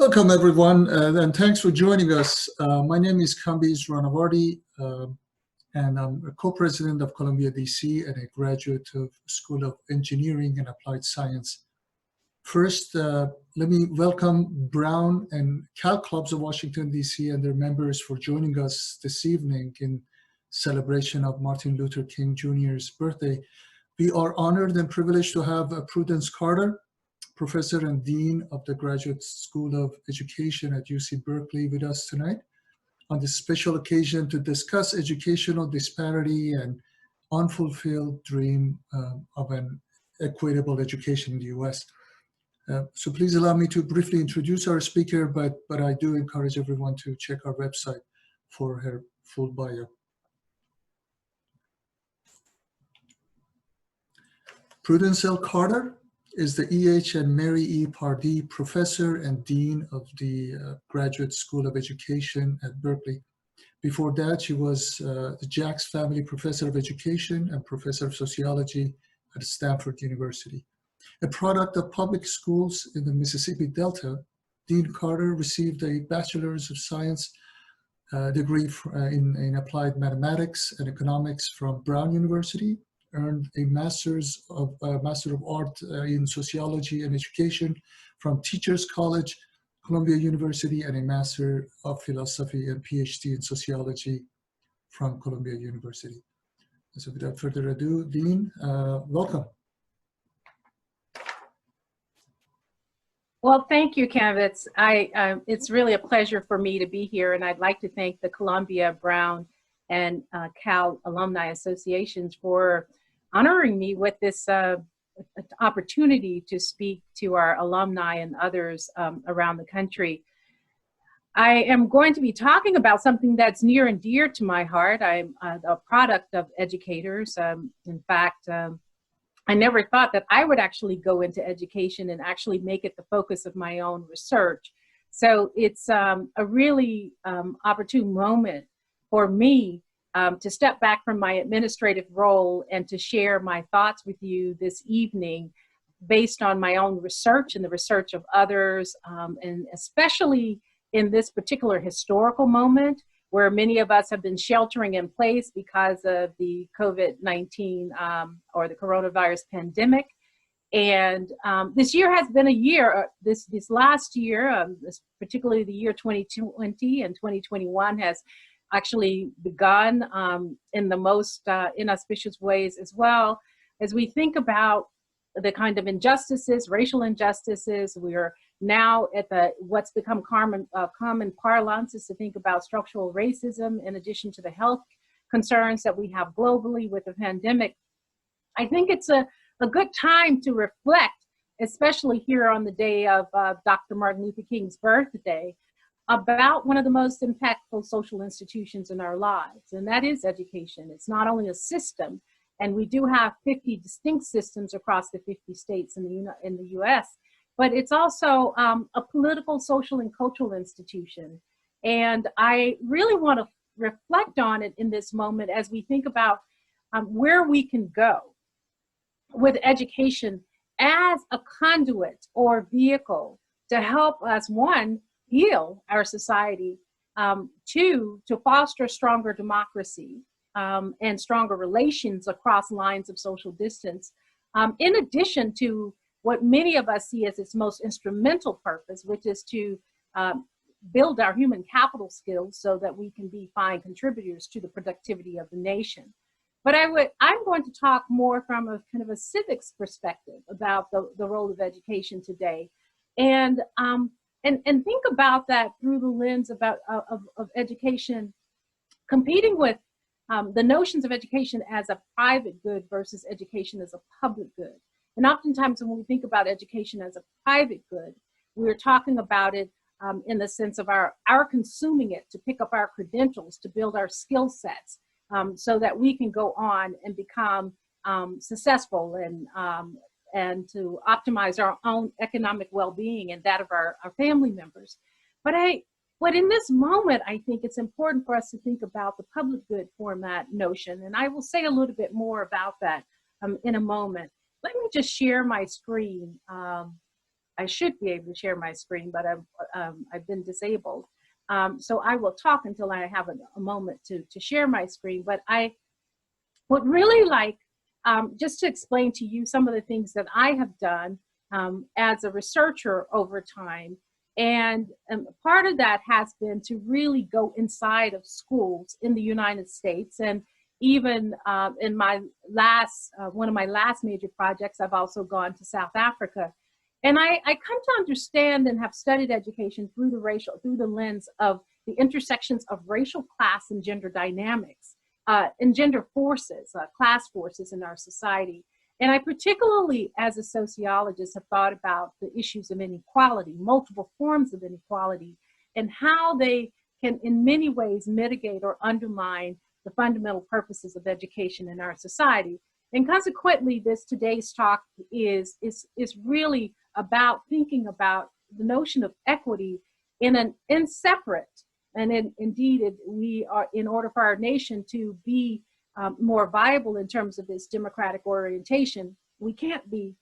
Welcome, everyone, and thanks for joining us. My name is Kambiz Ranavardi, and I'm a co-president of ColumbiaDC and a graduate of School of Engineering and Applied Science. First, let me welcome Brown and Cal Clubs of Washington, D.C. and their members for joining us this evening in celebration of Martin Luther King Jr.'s birthday. We are honored and privileged to have Prudence Carter, Professor and Dean of the Graduate School of Education at UC Berkeley, with us tonight on this special occasion to discuss educational disparity and unfulfilled dream of an equitable education in the US. So please allow me to briefly introduce our speaker, but I do encourage everyone to check our website for her full bio. Prudence L. Carter is the E.H. and Mary E. Pardee Professor and Dean of the Graduate School of Education at Berkeley. Before that, she was the Jacks Family Professor of Education and Professor of Sociology at Stanford University. A product of public schools in the Mississippi Delta, Dean Carter received a Bachelor's of Science degree in Applied Mathematics and Economics from Brown University, earned a Master of Art in Sociology and Education from Teachers College, Columbia University, and a Master of Philosophy and PhD in Sociology from Columbia University. So without further ado, Dean, welcome. Well, thank you, Kambiz. It's really a pleasure for me to be here, and I'd like to thank the Columbia, Brown, and Cal Alumni Associations for honoring me with this opportunity to speak to our alumni and others around the country. I am going to be talking about something that's near and dear to my heart. I'm a product of educators. In fact, I never thought that I would actually go into education and actually make it the focus of my own research. So it's a really opportune moment for me to step back from my administrative role and to share my thoughts with you this evening based on my own research and the research of others, and especially in this particular historical moment where many of us have been sheltering in place because of the COVID-19 or the coronavirus pandemic. And this year has been a year, this last year, particularly the year 2020 and 2021 has actually begun in the most inauspicious ways as well. As we think about the kind of injustices, racial injustices, we are now at what's become common parlance is to think about structural racism in addition to the health concerns that we have globally with the pandemic. I think it's a good time to reflect, especially here on the day of Dr. Martin Luther King's birthday, about one of the most impactful social institutions in our lives, and that is education. It's not only a system, and we do have 50 distinct systems across the 50 states in the US, but it's also a political, social, and cultural institution. And I really want to reflect on it in this moment as we think about where we can go with education as a conduit or vehicle to help us, one, heal our society, two, to foster stronger democracy and stronger relations across lines of social distance, in addition to what many of us see as its most instrumental purpose, which is to build our human capital skills so that we can be fine contributors to the productivity of the nation. But I'm going to talk more from a kind of a civics perspective about the role of education today. And think about that through the lens of education competing with the notions of education as a private good versus education as a public good. And oftentimes when we think about education as a private good, we're talking about it in the sense of our consuming it to pick up our credentials, to build our skill sets, so that we can go on and become successful and to optimize our own economic well-being and that of our family members. But in this moment, I think it's important for us to think about the public good format notion, and I will say a little bit more about that in a moment. Let me just share my screen I should be able to share my screen, but I've been disabled. So I will talk until I have a moment to share my screen. But I would really like just to explain to you some of the things that I have done as a researcher over time. And part of that has been to really go inside of schools in the United States. And even in my last, one of my last major projects, I've also gone to South Africa. And I come to understand and have studied education through the lens of the intersections of racial, class, and gender dynamics, and gender forces, class forces in our society. And I particularly, as a sociologist, have thought about the issues of inequality, multiple forms of inequality, and how they can in many ways mitigate or undermine the fundamental purposes of education in our society. And consequently, today's talk is really about thinking about the notion of equity in an inseparate, and indeed we are, in order for our nation to be more viable in terms of its democratic orientation, we can't be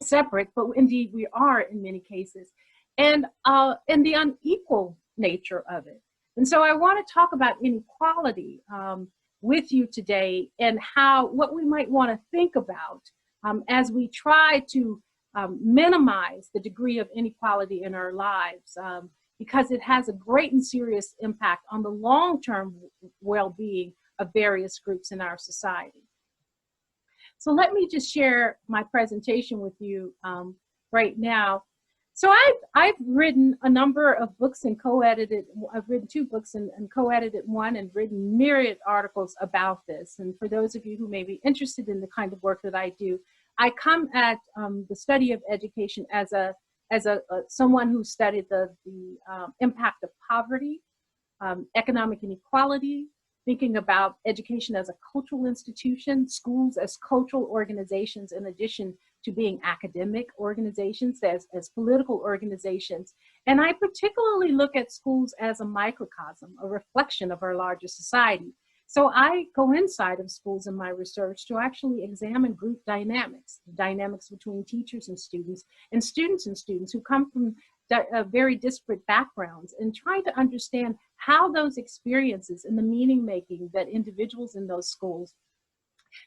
separate, but indeed we are in many cases, and the unequal nature of it. And so I want to talk about inequality with you today, and what we might want to think about as we try to minimize the degree of inequality in our lives, because it has a great and serious impact on the long-term well-being of various groups in our society. So let me just share my presentation with you right now. So I've written a number of books and co-edited, I've written 2 books and co-edited one, and written myriad articles about this. And for those of you who may be interested in the kind of work that I do, I come at the study of education as someone who studied the impact of poverty, economic inequality, thinking about education as a cultural institution, schools as cultural organizations, in addition to being academic organizations, as political organizations. And I particularly look at schools as a microcosm, a reflection of our larger society. So I go inside of schools in my research to actually examine group dynamics, dynamics between teachers and students who come from very disparate backgrounds, and trying to understand how those experiences and the meaning making that individuals in those schools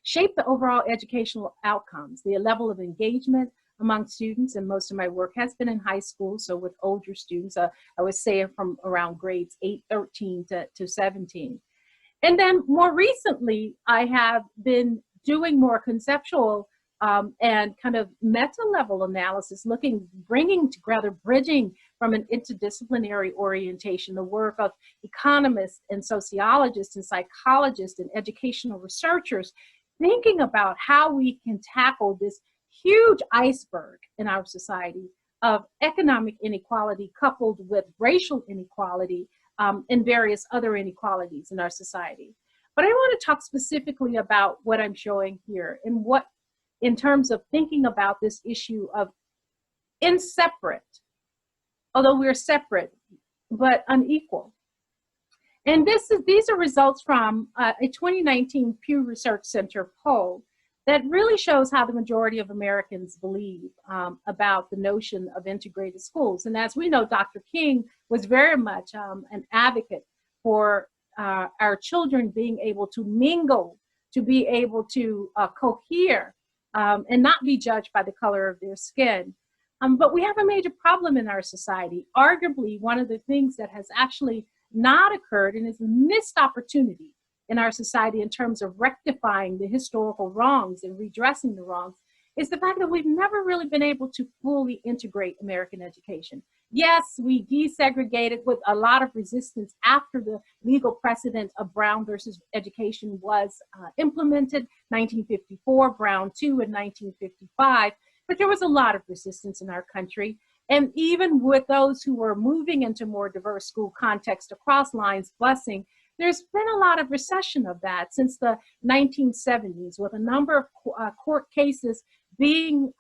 shape the overall educational outcomes, the level of engagement among students. And most of my work has been in high school, so with older students, I would say from around grades 13 to 17. And then more recently, I have been doing more conceptual and kind of meta-level analysis, bringing together, bridging from an interdisciplinary orientation, the work of economists and sociologists and psychologists and educational researchers, thinking about how we can tackle this huge iceberg in our society of economic inequality coupled with racial inequality and various other inequalities in our society. But I want to talk specifically about what I'm showing here, and what, in terms of thinking about this issue of inseparate, although we're separate, but unequal. And these are results from a 2019 Pew Research Center poll that really shows how the majority of Americans believe about the notion of integrated schools. And as we know, Dr. King was very much an advocate for our children being able to mingle, to be able to cohere, and not be judged by the color of their skin. But we have a major problem in our society. Arguably, one of the things that has actually not occurred and is a missed opportunity in our society in terms of rectifying the historical wrongs and redressing the wrongs is the fact that we've never really been able to fully integrate American education. Yes, we desegregated with a lot of resistance after the legal precedent of Brown versus Education was implemented, 1954, Brown 2 in 1955, but there was a lot of resistance in our country. And even with those who were moving into more diverse school context across lines, busing, there's been a lot of recession of that since the 1970s, with a number of court cases being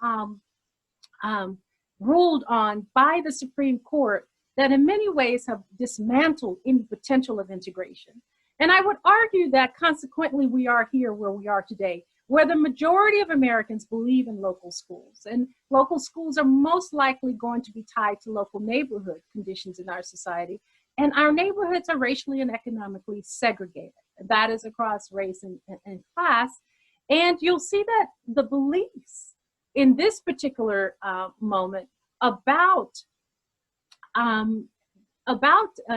ruled on by the Supreme Court that in many ways have dismantled any potential of integration. And I would argue that consequently we are here where we are today, where the majority of Americans believe in local schools. And local schools are most likely going to be tied to local neighborhood conditions in our society. And our neighborhoods are racially and economically segregated. That is across race and class. And you'll see that the beliefs in this particular moment about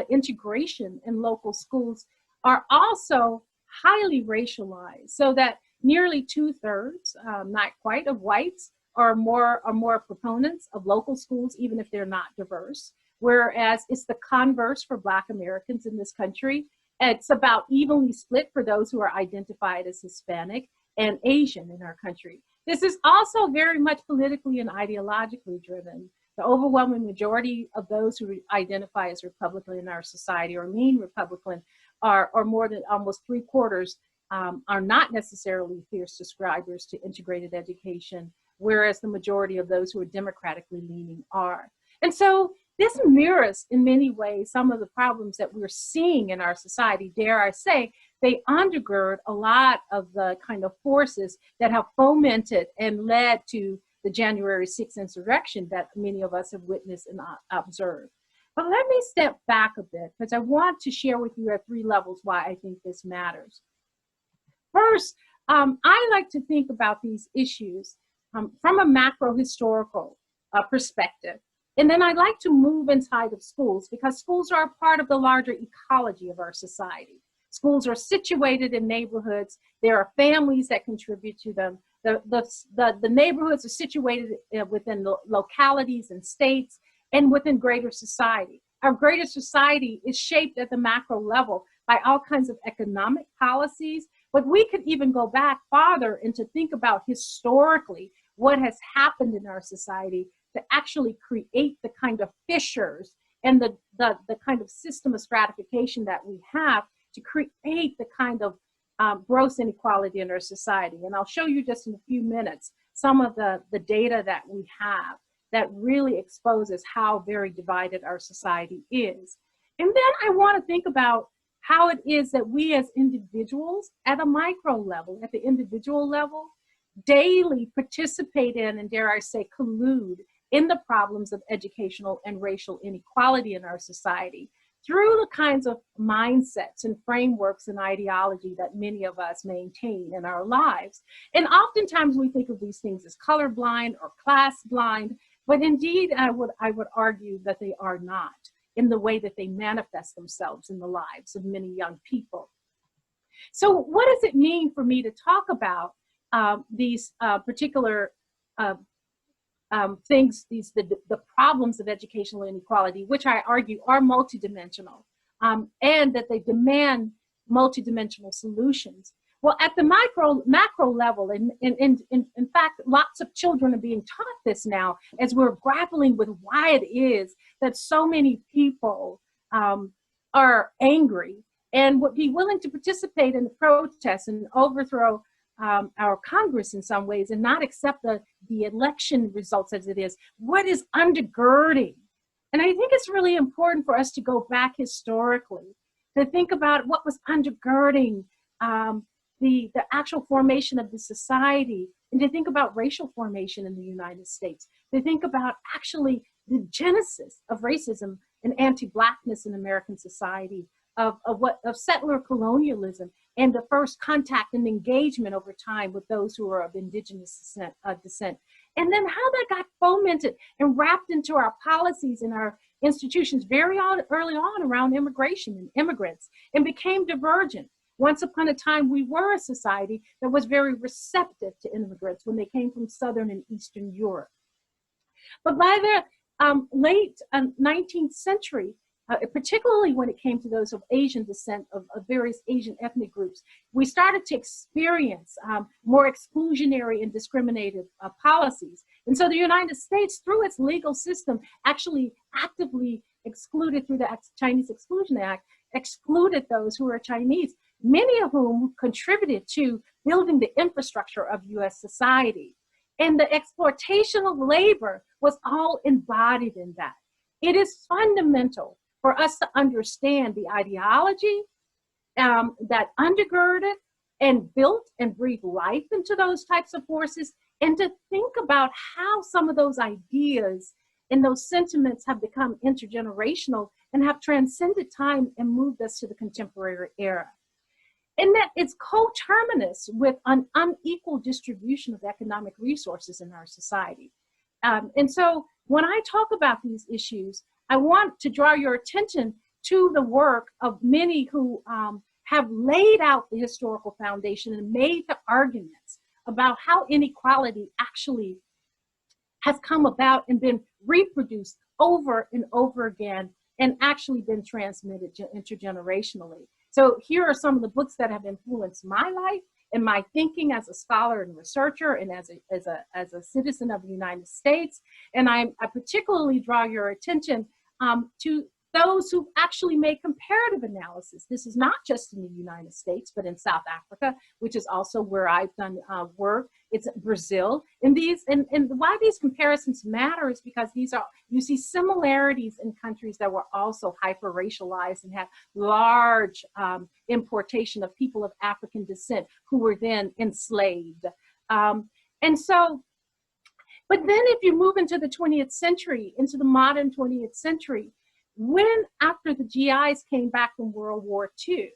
integration in local schools are also highly racialized, so that nearly 2/3, not quite, of whites are more proponents of local schools, even if they're not diverse. Whereas it's the converse for Black Americans in this country. It's about evenly split for those who are identified as Hispanic and Asian in our country. This is also very much politically and ideologically driven. The overwhelming majority of those who identify as Republican in our society, or lean Republican, are more than almost 3/4 are not necessarily fierce subscribers to integrated education, whereas the majority of those who are democratically leaning are. And so this mirrors in many ways some of the problems that we're seeing in our society. Dare I say, they undergird a lot of the kind of forces that have fomented and led to the January 6th insurrection that many of us have witnessed and observed. But let me step back a bit, because I want to share with you at 3 levels why I think this matters. First, I like to think about these issues from a macro historical perspective. And then I'd like to move inside of schools, because schools are a part of the larger ecology of our society. Schools are situated in neighborhoods. There are families that contribute to them. The neighborhoods are situated within localities and states and within greater society. Our greater society is shaped at the macro level by all kinds of economic policies, but we could even go back farther and to think about historically what has happened in our society to actually create the kind of fissures and the kind of system of stratification that we have to create the kind of gross inequality in our society. And I'll show you just in a few minutes some of the data that we have that really exposes how very divided our society is. And then I want to think about how it is that we as individuals at a micro level, at the individual level, daily participate in, and dare I say, collude in the problems of educational and racial inequality in our society through the kinds of mindsets and frameworks and ideology that many of us maintain in our lives. And oftentimes we think of these things as colorblind or class blind, but indeed I would argue that they are not in the way that they manifest themselves in the lives of many young people. So what does it mean for me to talk about these particular things, the problems of educational inequality, which I argue are multidimensional, and that they demand multidimensional solutions? Well, at the macro level, and in fact, lots of children are being taught this now as we're grappling with why it is that so many people are angry and would be willing to participate in the protests and overthrow our Congress in some ways and not accept the election results as it is. What is undergirding? And I think it's really important for us to go back historically to think about what was undergirding the actual formation of the society, and to think about racial formation in the United States, to think about actually the genesis of racism and anti-Blackness in American society, of settler colonialism, and the first contact and engagement over time with those who are of indigenous descent. And then how that got fomented and wrapped into our policies and our institutions very early on around immigration and immigrants, and became divergent. Once upon a time, we were a society that was very receptive to immigrants when they came from Southern and Eastern Europe. But by the late 19th century, particularly when it came to those of Asian descent, of various Asian ethnic groups, we started to experience more exclusionary and discriminative policies. And so the United States, through its legal system, actually actively excluded, through the Chinese Exclusion Act, excluded those who were Chinese, many of whom contributed to building the infrastructure of US society. And the exploitation of labor was all embodied in that. It is fundamental for us to understand the ideology that undergirded and built and breathed life into those types of forces, and to think about how some of those ideas and those sentiments have become intergenerational and have transcended time and moved us to the contemporary era. And that it's coterminous with an unequal distribution of economic resources in our society. And so when I talk about these issues, I want to draw your attention to the work of many who have laid out the historical foundation and made the arguments about how inequality actually has come about and been reproduced over and over again and actually been transmitted intergenerationally. So here are some of the books that have influenced my life and my thinking as a scholar and researcher and as a citizen of the United States. And I particularly draw your attention to those who actually made comparative analysis. This is not just in the United States, but in South Africa, which is also where I've done work. It's Brazil. And why these comparisons matter is because you see similarities in countries that were also hyper-racialized and had large importation of people of African descent who were then enslaved. But then if you move into the 20th century, into the modern 20th century, when after the GIs came back from World War II,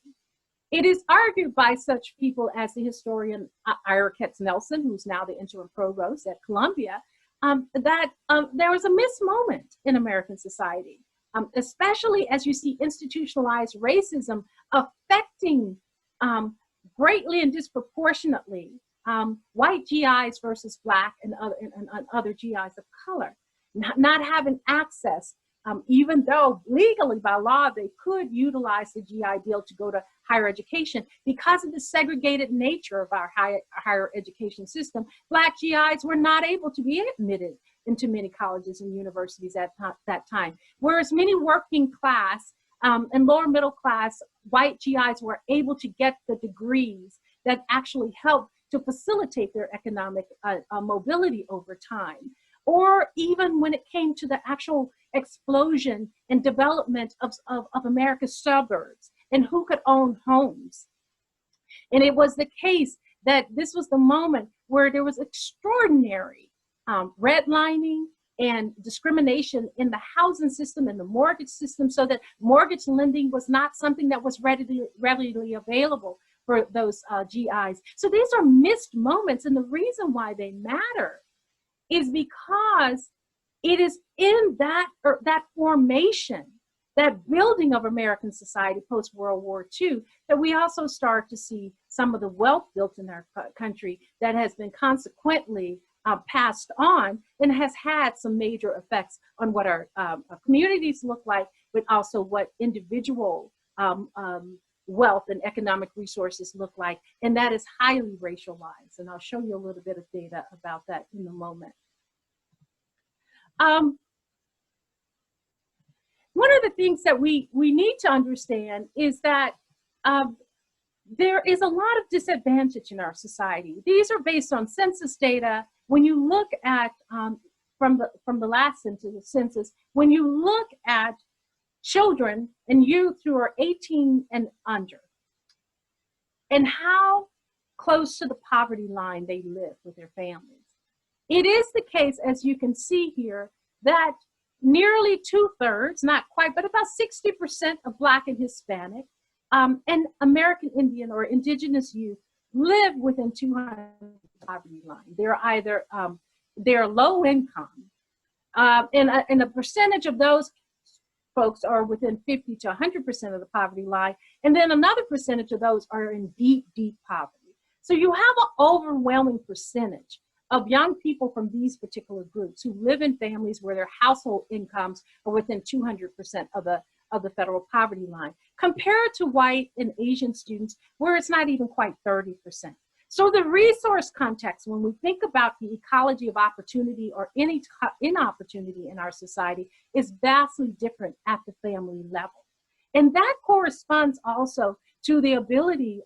it is argued by such people as the historian Ira Katznelson, who's now the interim provost at Columbia, that there was a missed moment in American society, especially as you see institutionalized racism affecting greatly and disproportionately white GIs versus Black and other GIs of color, not having access. Even though legally by law they could utilize the GI Bill to go to higher education, because of the segregated nature of our higher education system, Black GIs were not able to be admitted into many colleges and universities at that time. Whereas many working class and lower middle class white GIs were able to get the degrees that actually helped to facilitate their economic mobility over time. Or even when it came to the actual explosion and development of America's suburbs and who could own homes. And it was the case that this was the moment where there was extraordinary redlining and discrimination in the housing system and the mortgage system, so that mortgage lending was not something that was readily available for those GIs. So these are missed moments, and the reason why they matter is because it is in that formation, that building of American society post-World War II, that we also start to see some of the wealth built in our country that has been consequently passed on and has had some major effects on what our communities look like, but also what individual wealth and economic resources look like. And that is highly racialized. And I'll show you a little bit of data about that in a moment. One of the things that we need to understand is that there is a lot of disadvantage in our society. These are based on census data. When you look at, from the last census, when you look at children and youth who are 18 and under, and how close to the poverty line they live with their families. It is the case, as you can see here, that nearly 2/3, not quite, but about 60% of Black and Hispanic and American Indian or indigenous youth live within 200 poverty line. They're either, they're low income, and a percentage of those folks are within 50 to 100% of the poverty line. And then another percentage of those are in deep, deep poverty. So you have an overwhelming percentage of young people from these particular groups who live in families where their household incomes are within 200% of the federal poverty line, compared to white and Asian students where it's not even quite 30%. So the resource context, when we think about the ecology of opportunity or any inopportunity in our society, is vastly different at the family level. And that corresponds also to the ability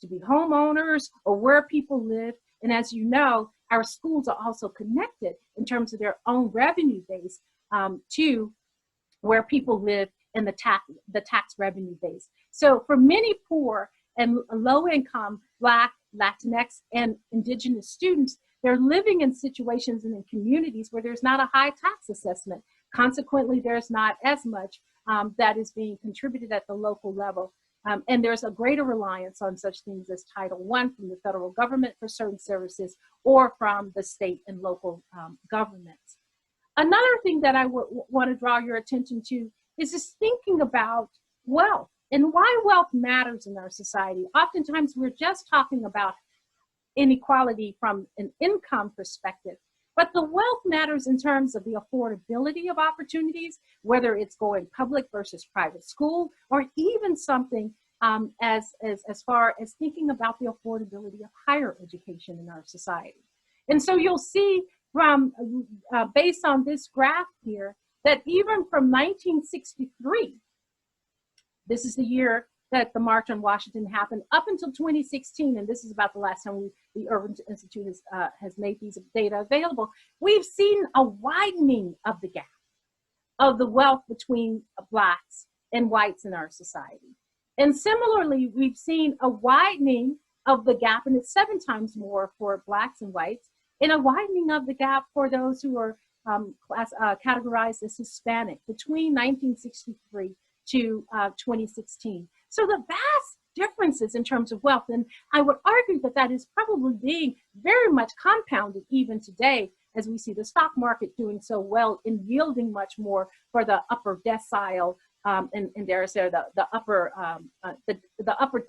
to be homeowners or where people live. And as you know, our schools are also connected in terms of their own revenue base to where people live in the tax revenue base. So for many poor, and low-income Black, Latinx, and Indigenous students, they're living in situations and in communities where there's not a high tax assessment. Consequently, there's not as much that is being contributed at the local level. And there's a greater reliance on such things as Title I from the federal government for certain services or from the state and local governments. Another thing that I want to draw your attention to is just thinking about wealth and why wealth matters in our society. Oftentimes, we're just talking about inequality from an income perspective, but the wealth matters in terms of the affordability of opportunities, whether it's going public versus private school, or even something as far as thinking about the affordability of higher education in our society. And so you'll see from, based on this graph here, that even from 1963, this is the year that the March on Washington happened, up until 2016, and this is about the last time the Urban Institute has made these data available, we've seen a widening of the gap of the wealth between Blacks and whites in our society. And similarly, we've seen a widening of the gap, and it's 7 times more for Blacks and whites, and a widening of the gap for those who are categorized as Hispanic between 1963 to 2016. So the vast differences in terms of wealth, and I would argue that that is probably being very much compounded even today as we see the stock market doing so well in yielding much more for the upper decile, and there's the upper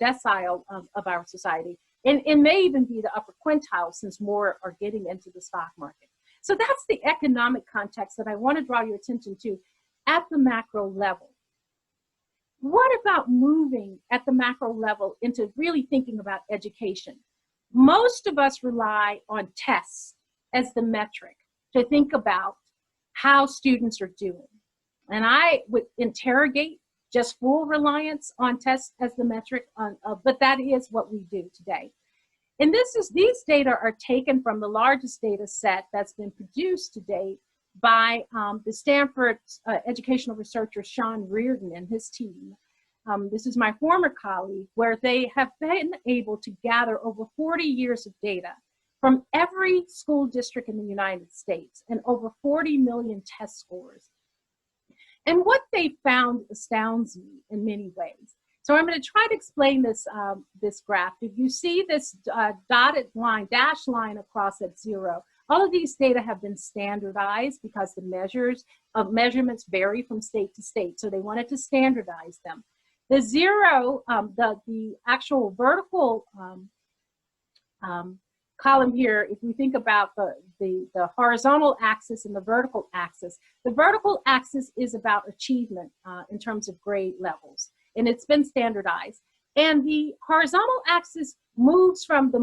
decile of our society. And it may even be the upper quintile since more are getting into the stock market. So that's the economic context that I want to draw your attention to at the macro level. What about moving at the macro level into really thinking about education? Most of us rely on tests as the metric to think about how students are doing. And I would interrogate just full reliance on tests as the metric, but that is what we do today. And these data are taken from the largest data set that's been produced to date by the Stanford educational researcher Sean Reardon and his team. This is my former colleague, where they have been able to gather over 40 years of data from every school district in the United States and over 40 million test scores. And what they found astounds me in many ways. So I'm going to try to explain this, this graph. If you see this dotted line, dashed line across at 0, all of these data have been standardized because the measurements vary from state to state. So they wanted to standardize them. The 0, the actual vertical column here, if we think about the horizontal axis and the vertical axis is about achievement in terms of grade levels, and it's been standardized. And the horizontal axis moves from the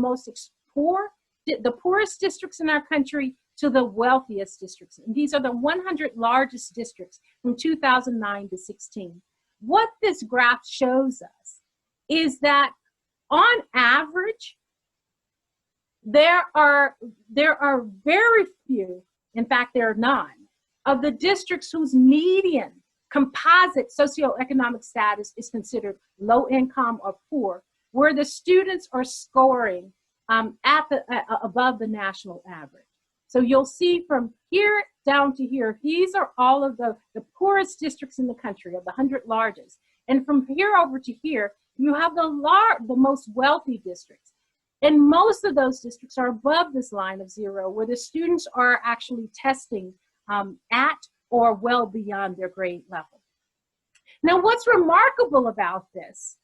the poorest districts in our country to the wealthiest districts. And these are the 100 largest districts from 2009 to 16. What this graph shows us is that on average, there are very few, in fact, there are none, of the districts whose median composite socioeconomic status is considered low income or poor, where the students are scoring above the national average. So you'll see from here down to here, these are all of the poorest districts in the country, of the 100 largest. And from here over to here, you have the most wealthy districts. And most of those districts are above this line of 0, where the students are actually testing at or well beyond their grade level. Now, what's remarkable about this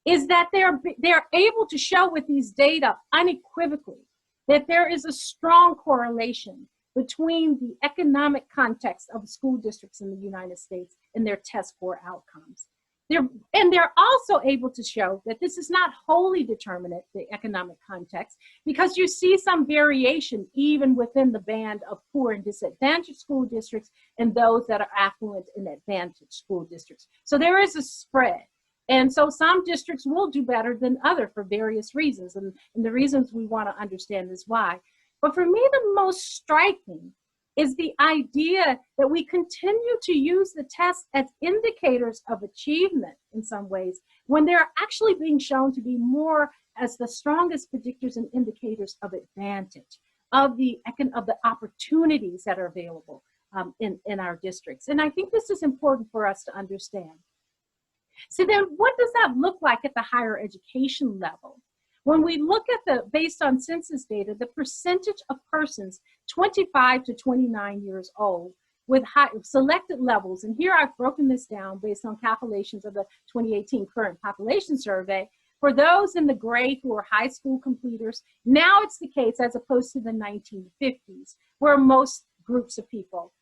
is that they're able to show with these data unequivocally that there is a strong correlation between the economic context of school districts in the United States and their test score outcomes. They're also able to show that this is not wholly determinate, the economic context, because you see some variation even within the band of poor and disadvantaged school districts and those that are affluent and advantaged school districts. So there is a spread. And so some districts will do better than others for various reasons. And the reasons we want to understand is why. But for me, the most striking is the idea that we continue to use the tests as indicators of achievement in some ways, when they're actually being shown to be more as the strongest predictors and indicators of advantage, of the opportunities that are available in our districts. And I think this is important for us to understand. So then what does that look like at the higher education level? When we look at based on census data, the percentage of persons 25 to 29 years old with selected levels, and here I've broken this down based on calculations of the 2018 current population survey, for those in the gray who are high school completers, now it's the case as opposed to the 1950s, where most groups of people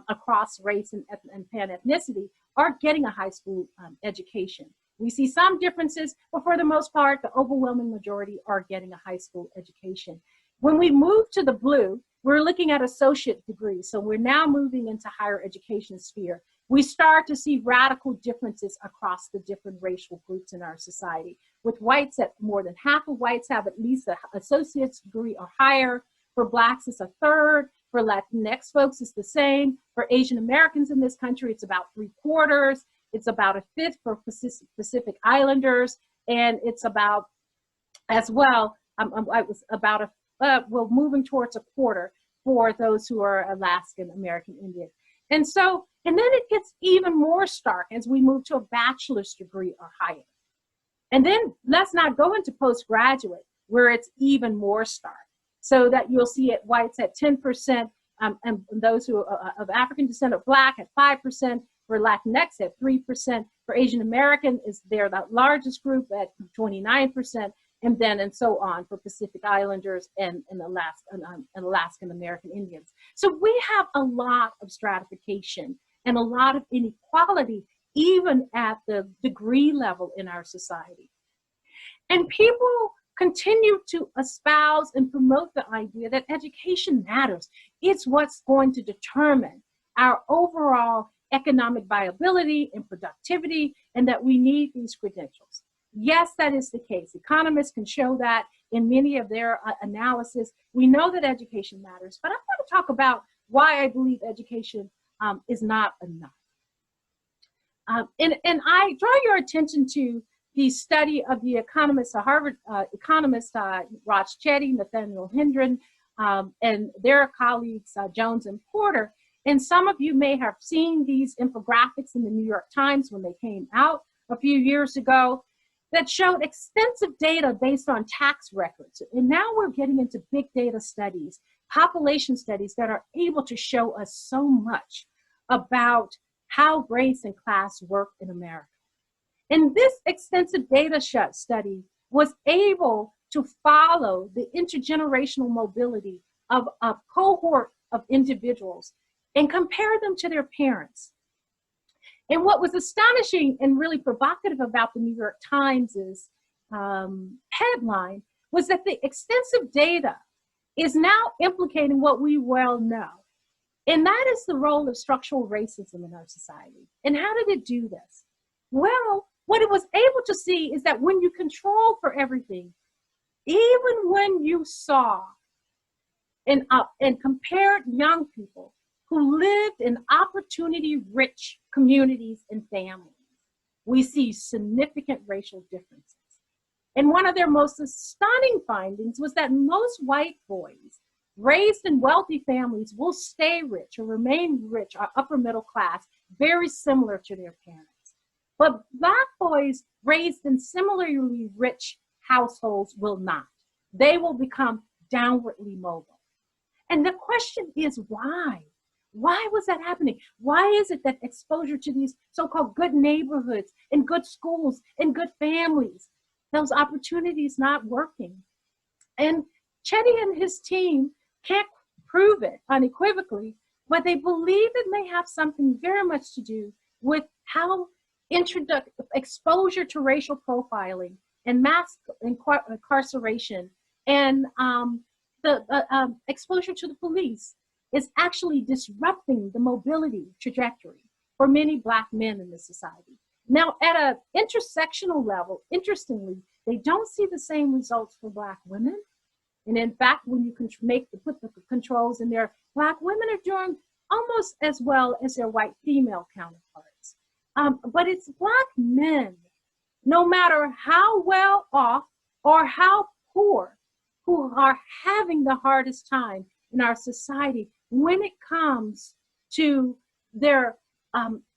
across race and pan-ethnicity are getting a high school education. We see some differences, but for the most part, the overwhelming majority are getting a high school education. When we move to the blue, we're looking at associate degrees. So we're now moving into higher education sphere. We start to see radical differences across the different racial groups in our society. With whites, at more than half of whites have at least an associate's degree or higher. For Blacks, it's a third. For Latinx folks, it's the same. For Asian Americans in this country, it's about 3/4. It's about a fifth for Pacific Islanders, and it's about, as well, well, moving towards a quarter for those who are Alaskan American Indian. And then it gets even more stark as we move to a bachelor's degree or higher. And then let's not go into postgraduate, where it's even more stark. So that you'll see it whites at 10%, and those who are of African descent or Black at 5%, for Latinx at 3%, for Asian American they're the largest group at 29%, and so on for Pacific Islanders and Alaskan American Indians. So we have a lot of stratification and a lot of inequality, even at the degree level in our society. And people continue to espouse and promote the idea that education matters. It's what's going to determine our overall economic viability and productivity, and that we need these credentials. Yes, that is the case. Economists can show that in many of their analysis. We know that education matters, but I want to talk about why I believe education is not enough. And I draw your attention to the study of the economists, Harvard economists, Raj Chetty, Nathaniel Hendren, and their colleagues, Jones and Porter. And some of you may have seen these infographics in the New York Times when they came out a few years ago that showed extensive data based on tax records. And now we're getting into big data studies, population studies that are able to show us so much about how race and class work in America. And this extensive data study was able to follow the intergenerational mobility of a cohort of individuals and compare them to their parents. And what was astonishing and really provocative about the New York Times's headline was that the extensive data is now implicating what we well know. And that is the role of structural racism in our society. And how did it do this? Well, what it was able to see is that when you control for everything, even when you saw and compared young people who lived in opportunity-rich communities and families, we see significant racial differences. And one of their most stunning findings was that most white boys raised in wealthy families will stay rich or remain rich or upper middle class, very similar to their parents. But Black boys raised in similarly rich households will not. They will become downwardly mobile. And the question is why? Why was that happening? Why is it that exposure to these so-called good neighborhoods and good schools and good families, those opportunities not working? And Chetty and his team can't prove it unequivocally, but they believe it may have something very much to do with how exposure to racial profiling and mass incarceration and the exposure to the police is actually disrupting the mobility trajectory for many Black men in this society. Now, at an intersectional level, interestingly, they don't see the same results for Black women, And in fact, when you can put the controls in there, Black women are doing almost as well as their white female counterparts. But it's Black men, no matter how well off or how poor, who are having the hardest time in our society when it comes to their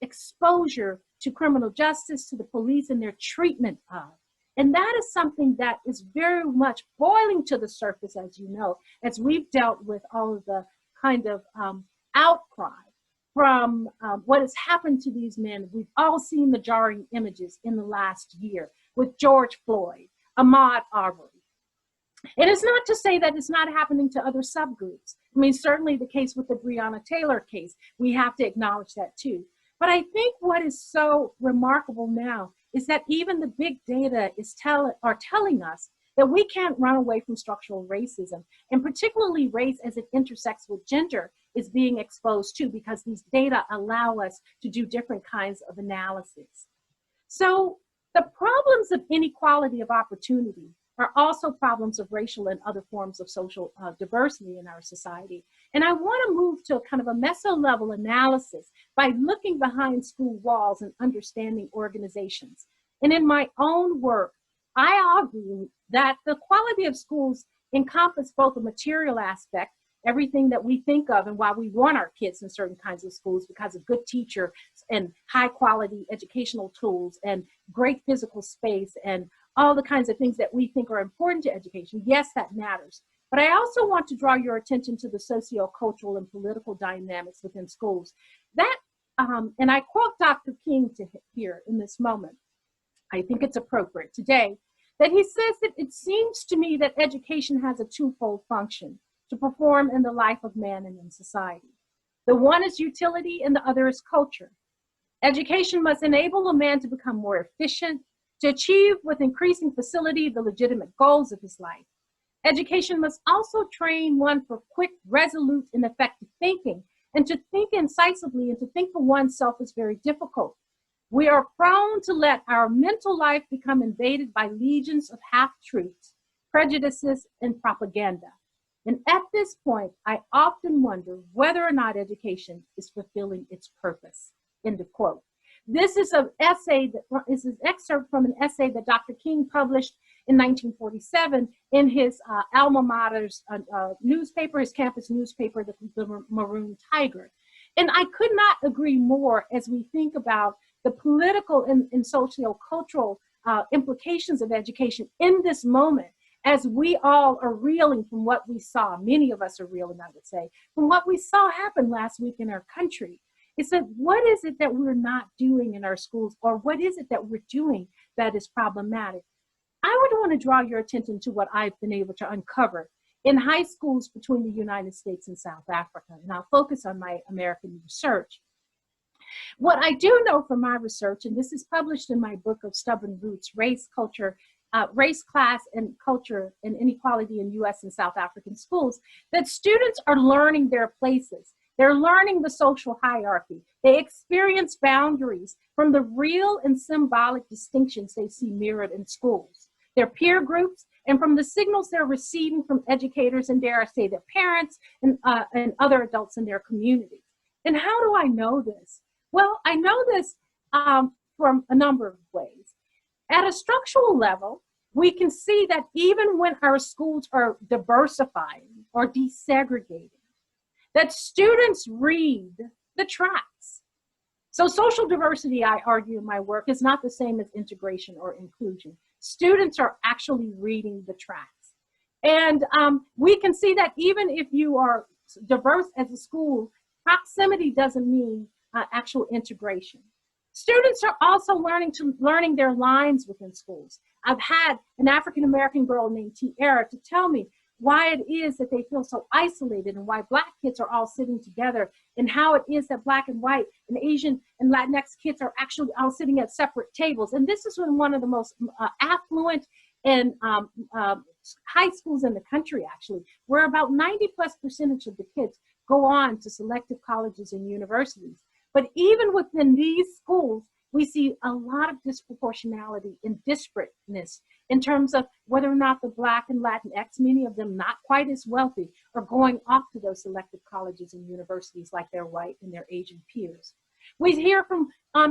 exposure to criminal justice, to the police, and their treatment of. And that is something that is very much boiling to the surface, as you know, as we've dealt with all of the kind of outcry from what has happened to these men. We've all seen the jarring images in the last year with George Floyd, Ahmaud Arbery. It is not to say that it's not happening to other subgroups. I mean, certainly the case with the Breonna Taylor case, we have to acknowledge that too. But I think what is so remarkable now is that even the big data is telling us that we can't run away from structural racism, and particularly race as it intersects with gender is being exposed to, because these data allow us to do different kinds of analysis. So the problems of inequality of opportunity are also problems of racial and other forms of social diversity in our society. And I want to move to a kind of a meso-level analysis by looking behind school walls and understanding organizations. And in my own work, I argue that the quality of schools encompass both a material aspect, everything that we think of and why we want our kids in certain kinds of schools, because of good teachers and high quality educational tools and great physical space and all the kinds of things that we think are important to education. Yes, that matters. But I also want to draw your attention to the socio-cultural and political dynamics within schools. That, and I quote Dr. King here in this moment, I think it's appropriate today, that he says that it seems to me that education has a twofold function to perform in the life of man and in society. The one is utility and the other is culture. Education must enable a man to become more efficient, to achieve with increasing facility the legitimate goals of his life. Education must also train one for quick, resolute, and effective thinking, and to think incisively and to think for oneself is very difficult. We are prone to let our mental life become invaded by legions of half-truths, prejudices, and propaganda. And at this point, I often wonder whether or not education is fulfilling its purpose. End of quote. This is an essay that is an excerpt from an essay that Dr. King published in 1947 in his alma mater's newspaper, his campus newspaper, the Maroon Tiger. And I could not agree more as we think about the political and socio-cultural implications of education in this moment, as we all are reeling from what we saw. Many of us are reeling, I would say, from what we saw happen last week in our country. It's that what is it that we're not doing in our schools, or what is it that we're doing that is problematic? I would want to draw your attention to what I've been able to uncover in high schools between the United States and South Africa, and I'll focus on my American research. What I do know from my research, and this is published in my book of Stubborn Roots, Race, Class, and Culture and Inequality in U.S. and South African Schools, that students are learning their places. They're learning the social hierarchy. They experience boundaries from the real and symbolic distinctions they see mirrored in schools, their peer groups, and from the signals they're receiving from educators and, dare I say, their parents and other adults in their communities. And how do I know this? Well, I know this from a number of ways. At a structural level, we can see that even when our schools are diversifying or desegregating, that students read the tracks. So social diversity, I argue in my work, is not the same as integration or inclusion. Students are actually reading the tracks. And we can see that even if you are diverse as a school, proximity doesn't mean actual integration. Students are also learning their lines within schools. I've had an African-American girl named Tiara to tell me why it is that they feel so isolated and why Black kids are all sitting together, and how it is that Black and white and Asian and Latinx kids are actually all sitting at separate tables. And this is in one of the most affluent and high schools in the country, actually, where about 90+% of the kids go on to selective colleges and universities. But even within these schools, we see a lot of disproportionality and disparateness in terms of whether or not the Black and Latinx, many of them not quite as wealthy, are going off to those selective colleges and universities like their white and their Asian peers. We hear from,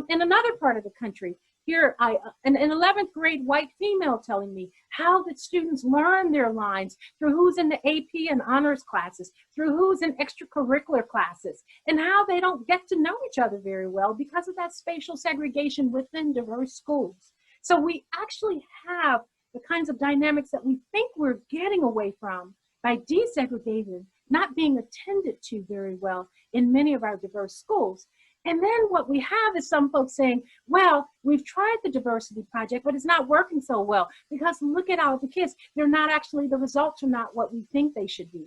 in another part of the country, here an 11th grade white female telling me how the students learn their lines through who's in the AP and honors classes, through who's in extracurricular classes, and how they don't get to know each other very well because of that spatial segregation within diverse schools. So we actually have the kinds of dynamics that we think we're getting away from by desegregating, not being attended to very well in many of our diverse schools. And then what we have is some folks saying, well, we've tried the diversity project, but it's not working so well because look at all the kids. They're not actually, the results are not what we think they should be.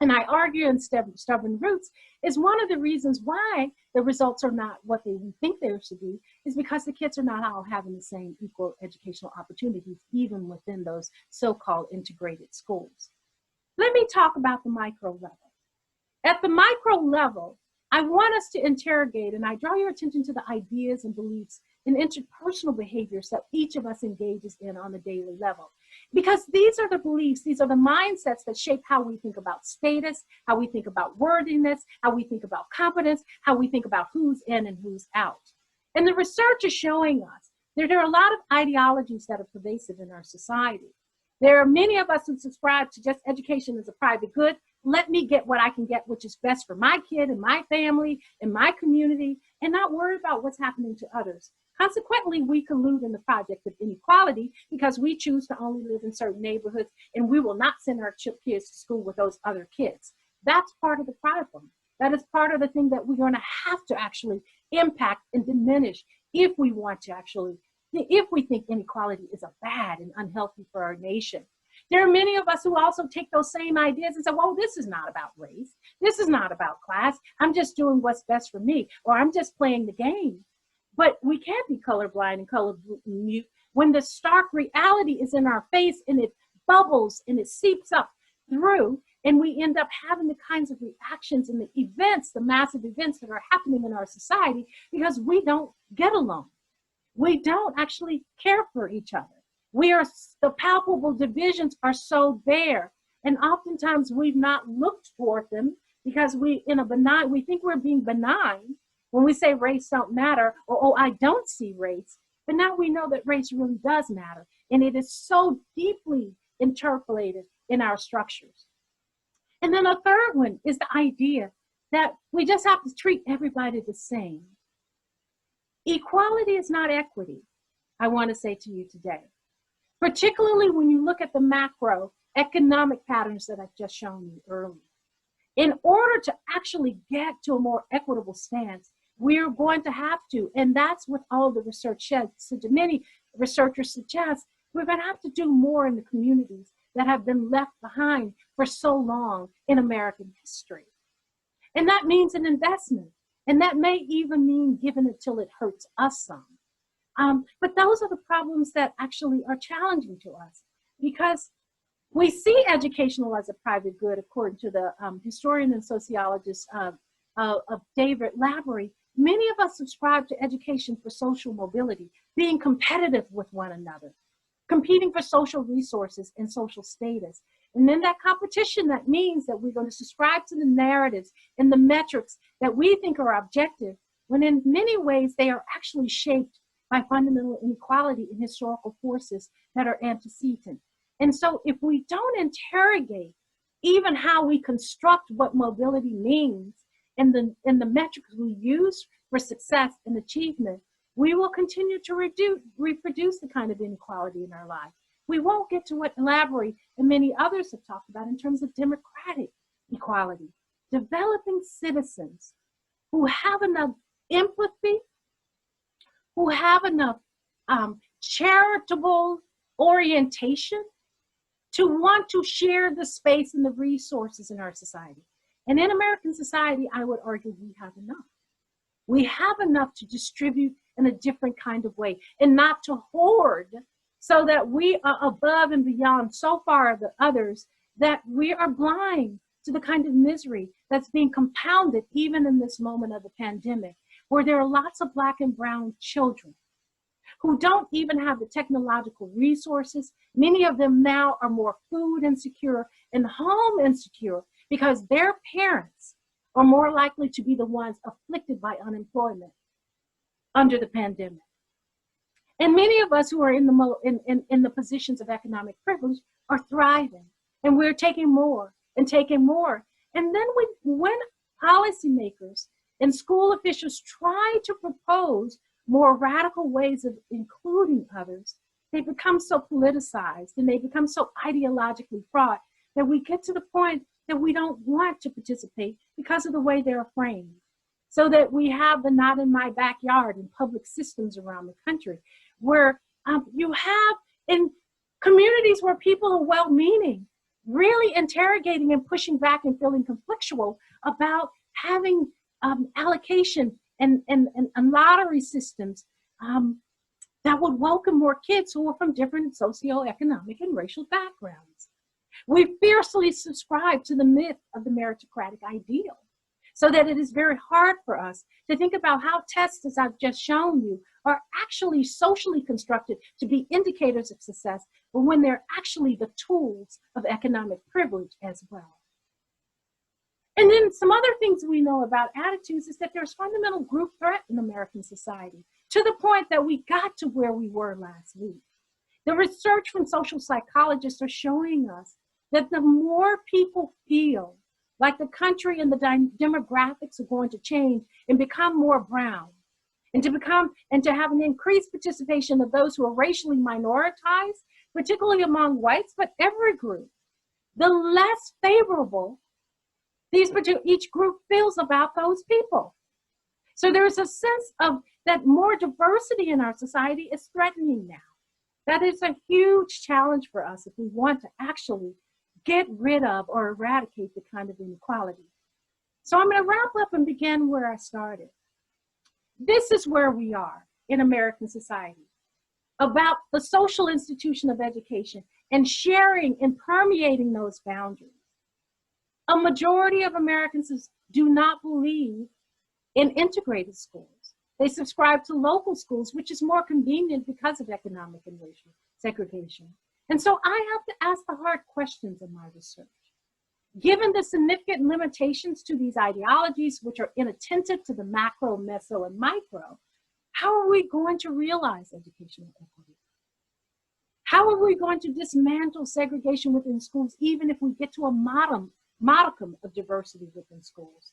And I argue in Stubborn Roots is one of the reasons why the results are not what we think they should be is because the kids are not all having the same equal educational opportunities, even within those so-called integrated schools. Let me talk about the micro level. At the micro level, I want us to interrogate, and I draw your attention to the ideas and beliefs and interpersonal behaviors that each of us engages in on a daily level. Because these are the beliefs, these are the mindsets that shape how we think about status, how we think about worthiness, how we think about competence, how we think about who's in and who's out. And the research is showing us that there are a lot of ideologies that are pervasive in our society. There are many of us who subscribe to just education as a private good. Let me get what I can get, which is best for my kid and my family and my community, and not worry about what's happening to others. Consequently, we collude in the project of inequality because we choose to only live in certain neighborhoods and we will not send our kids to school with those other kids. That's part of the problem. That is part of the thing that we're going to have to actually impact and diminish if we want to actually, if we think inequality is a bad and unhealthy for our nation. There are many of us who also take those same ideas and say, well, this is not about race. This is not about class. I'm just doing what's best for me, or I'm just playing the game. But we can't be colorblind and color mute when the stark reality is in our face and it bubbles and it seeps up through, and we end up having the kinds of reactions and the events, the massive events that are happening in our society because we don't get along. We don't actually care for each other. The palpable divisions are so there, and oftentimes we've not looked toward them because we think we're being benign when we say race don't matter, or oh, I don't see race. But now we know that race really does matter, and it is so deeply interpolated in our structures. And then a third one is the idea that we just have to treat everybody the same. Equality is not equity, I want to say to you today. Particularly when you look at the macro economic patterns that I've just shown you earlier. In order to actually get to a more equitable stance, we're going to have to, and that's what all the research says, so many researchers suggest, we're going to have to do more in the communities that have been left behind for so long in American history. And that means an investment, and that may even mean giving it till it hurts us some. But those are the problems that actually are challenging to us because we see educational as a private good, according to the historian and sociologist of David Lavery. Many of us subscribe to education for social mobility, being competitive with one another, competing for social resources and social status. And then that competition, that means that we're going to subscribe to the narratives and the metrics that we think are objective, when in many ways they are actually shaped by fundamental inequality and historical forces that are antecedent. And so if we don't interrogate even how we construct what mobility means and the metrics we use for success and achievement, we will continue to reproduce the kind of inequality in our lives. We won't get to what Lavery and many others have talked about in terms of democratic equality, developing citizens who have enough empathy, who have enough charitable orientation to want to share the space and the resources in our society. And in American society, I would argue we have enough. We have enough to distribute in a different kind of way and not to hoard so that we are above and beyond so far the others that we are blind to the kind of misery that's being compounded even in this moment of the pandemic, where there are lots of Black and brown children who don't even have the technological resources. Many of them now are more food insecure and home insecure because their parents are more likely to be the ones afflicted by unemployment under the pandemic. And many of us who are in the positions of economic privilege are thriving, and we're taking more and taking more. And then when policymakers and school officials try to propose more radical ways of including others, they become so politicized and they become so ideologically fraught that we get to the point that we don't want to participate because of the way they're framed. So that we have the not in my backyard in public systems around the country, where you have in communities where people are well-meaning, really interrogating and pushing back and feeling conflictual about having allocation and lottery systems that would welcome more kids who are from different socioeconomic and racial backgrounds. We fiercely subscribe to the myth of the meritocratic ideal, so that it is very hard for us to think about how tests, as I've just shown you, are actually socially constructed to be indicators of success, but when they're actually the tools of economic privilege as well. And then some other things we know about attitudes is that there's fundamental group threat in American society, to the point that we got to where we were last week. The research from social psychologists are showing us that the more people feel like the country and the demographics are going to change and become more brown, and to have an increased participation of those who are racially minoritized, particularly among whites, but every group, the less favorable each group feels about those people. So there's a sense of that more diversity in our society is threatening now. That is a huge challenge for us if we want to actually get rid of or eradicate the kind of inequality. So I'm going to wrap up and begin where I started. This is where we are in American society, about the social institution of education and sharing and permeating those boundaries. A majority of Americans do not believe in integrated schools. They subscribe to local schools, which is more convenient because of economic and racial segregation. And so I have to ask the hard questions in my research. Given the significant limitations to these ideologies, which are inattentive to the macro, meso, and micro, how are we going to realize educational equity? How are we going to dismantle segregation within schools, even if we get to a modicum of diversity within schools?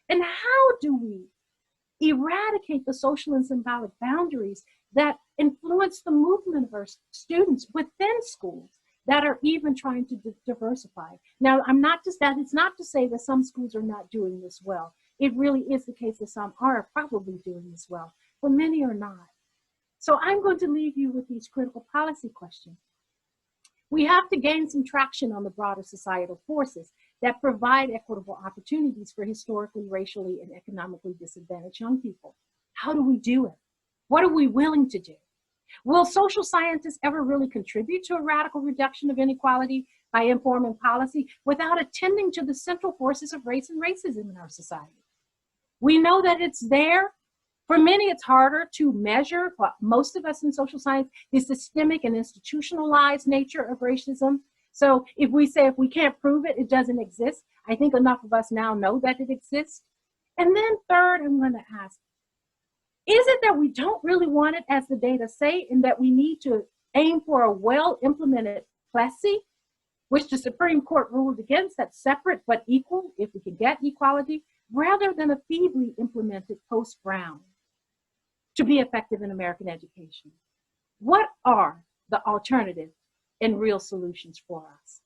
And how do we eradicate the social and symbolic boundaries that influence the movement of our students within schools that are even trying to diversify? Now, it's not to say that some schools are not doing this well. It really is the case that some are probably doing this well, but many are not. So I'm going to leave you with these critical policy questions. We have to gain some traction on the broader societal forces that provide equitable opportunities for historically, racially, and economically disadvantaged young people. How do we do it? What are we willing to do? Will social scientists ever really contribute to a radical reduction of inequality by informing policy without attending to the central forces of race and racism in our society? We know that it's there. For many, it's harder to measure, for most of us in social science, the systemic and institutionalized nature of racism. So if we can't prove it, it doesn't exist, I think enough of us now know that it exists. And then third, I'm going to ask, is it that we don't really want it as the data say, and that we need to aim for a well-implemented plessy, which the Supreme Court ruled against, that's separate but equal, if we can get equality, rather than a feebly implemented post-Brown to be effective in American education? What are the alternatives and real solutions for us?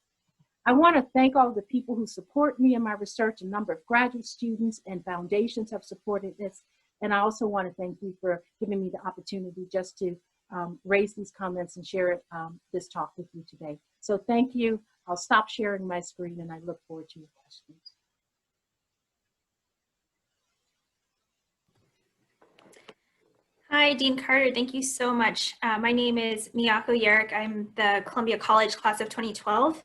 I want to thank all the people who support me in my research. A number of graduate students and foundations have supported this. And I also want to thank you for giving me the opportunity just to raise these comments and share this talk with you today. So thank you. I'll stop sharing my screen and I look forward to your questions. Hi, Dean Carter. Thank you so much. My name is Miyako Yerrick. I'm the Columbia College class of 2012.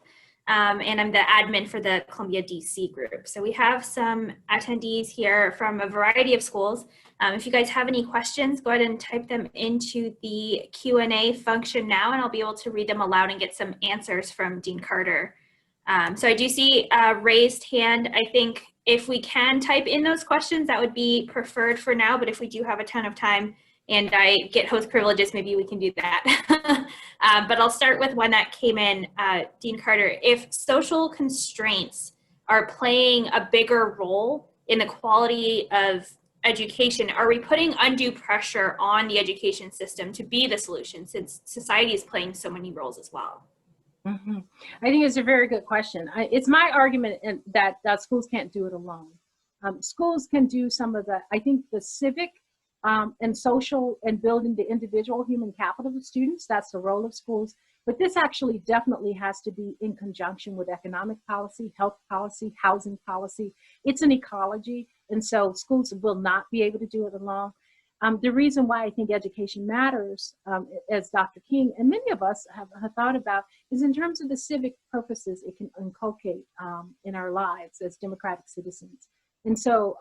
and I'm the admin for the ColumbiaDC group. So we have some attendees here from a variety of schools. If you guys have any questions, go ahead and type them into the Q&A function now, and I'll be able to read them aloud and get some answers from Dean Carter. So I do see a raised hand. I think if we can type in those questions, that would be preferred for now, but if we do have a ton of time and I get host privileges, maybe we can do that. But I'll start with one that came in, Dean Carter. If social constraints are playing a bigger role in the quality of education, are we putting undue pressure on the education system to be the solution, since society is playing so many roles as well? Mm-hmm. I think it's a very good question. It's my argument that schools can't do it alone. Schools can do some of the, I think the civic and social and building the individual human capital of students, that's the role of schools. But this actually definitely has to be in conjunction with economic policy, health policy, housing policy. It's an ecology, and so schools will not be able to do it alone. The reason why I think education matters, as Dr. King and many of us have thought about, is in terms of the civic purposes it can inculcate in our lives as democratic citizens. And so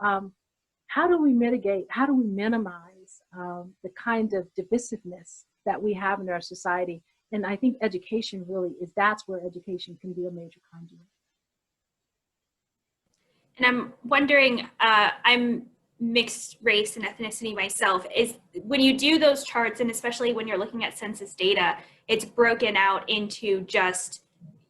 how do we mitigate, how do we minimize the kind of divisiveness that we have in our society? And I think education really is, that's where education can be a major conduit. And I'm wondering, I'm mixed race and ethnicity myself, is when you do those charts, and especially when you're looking at census data, it's broken out into just,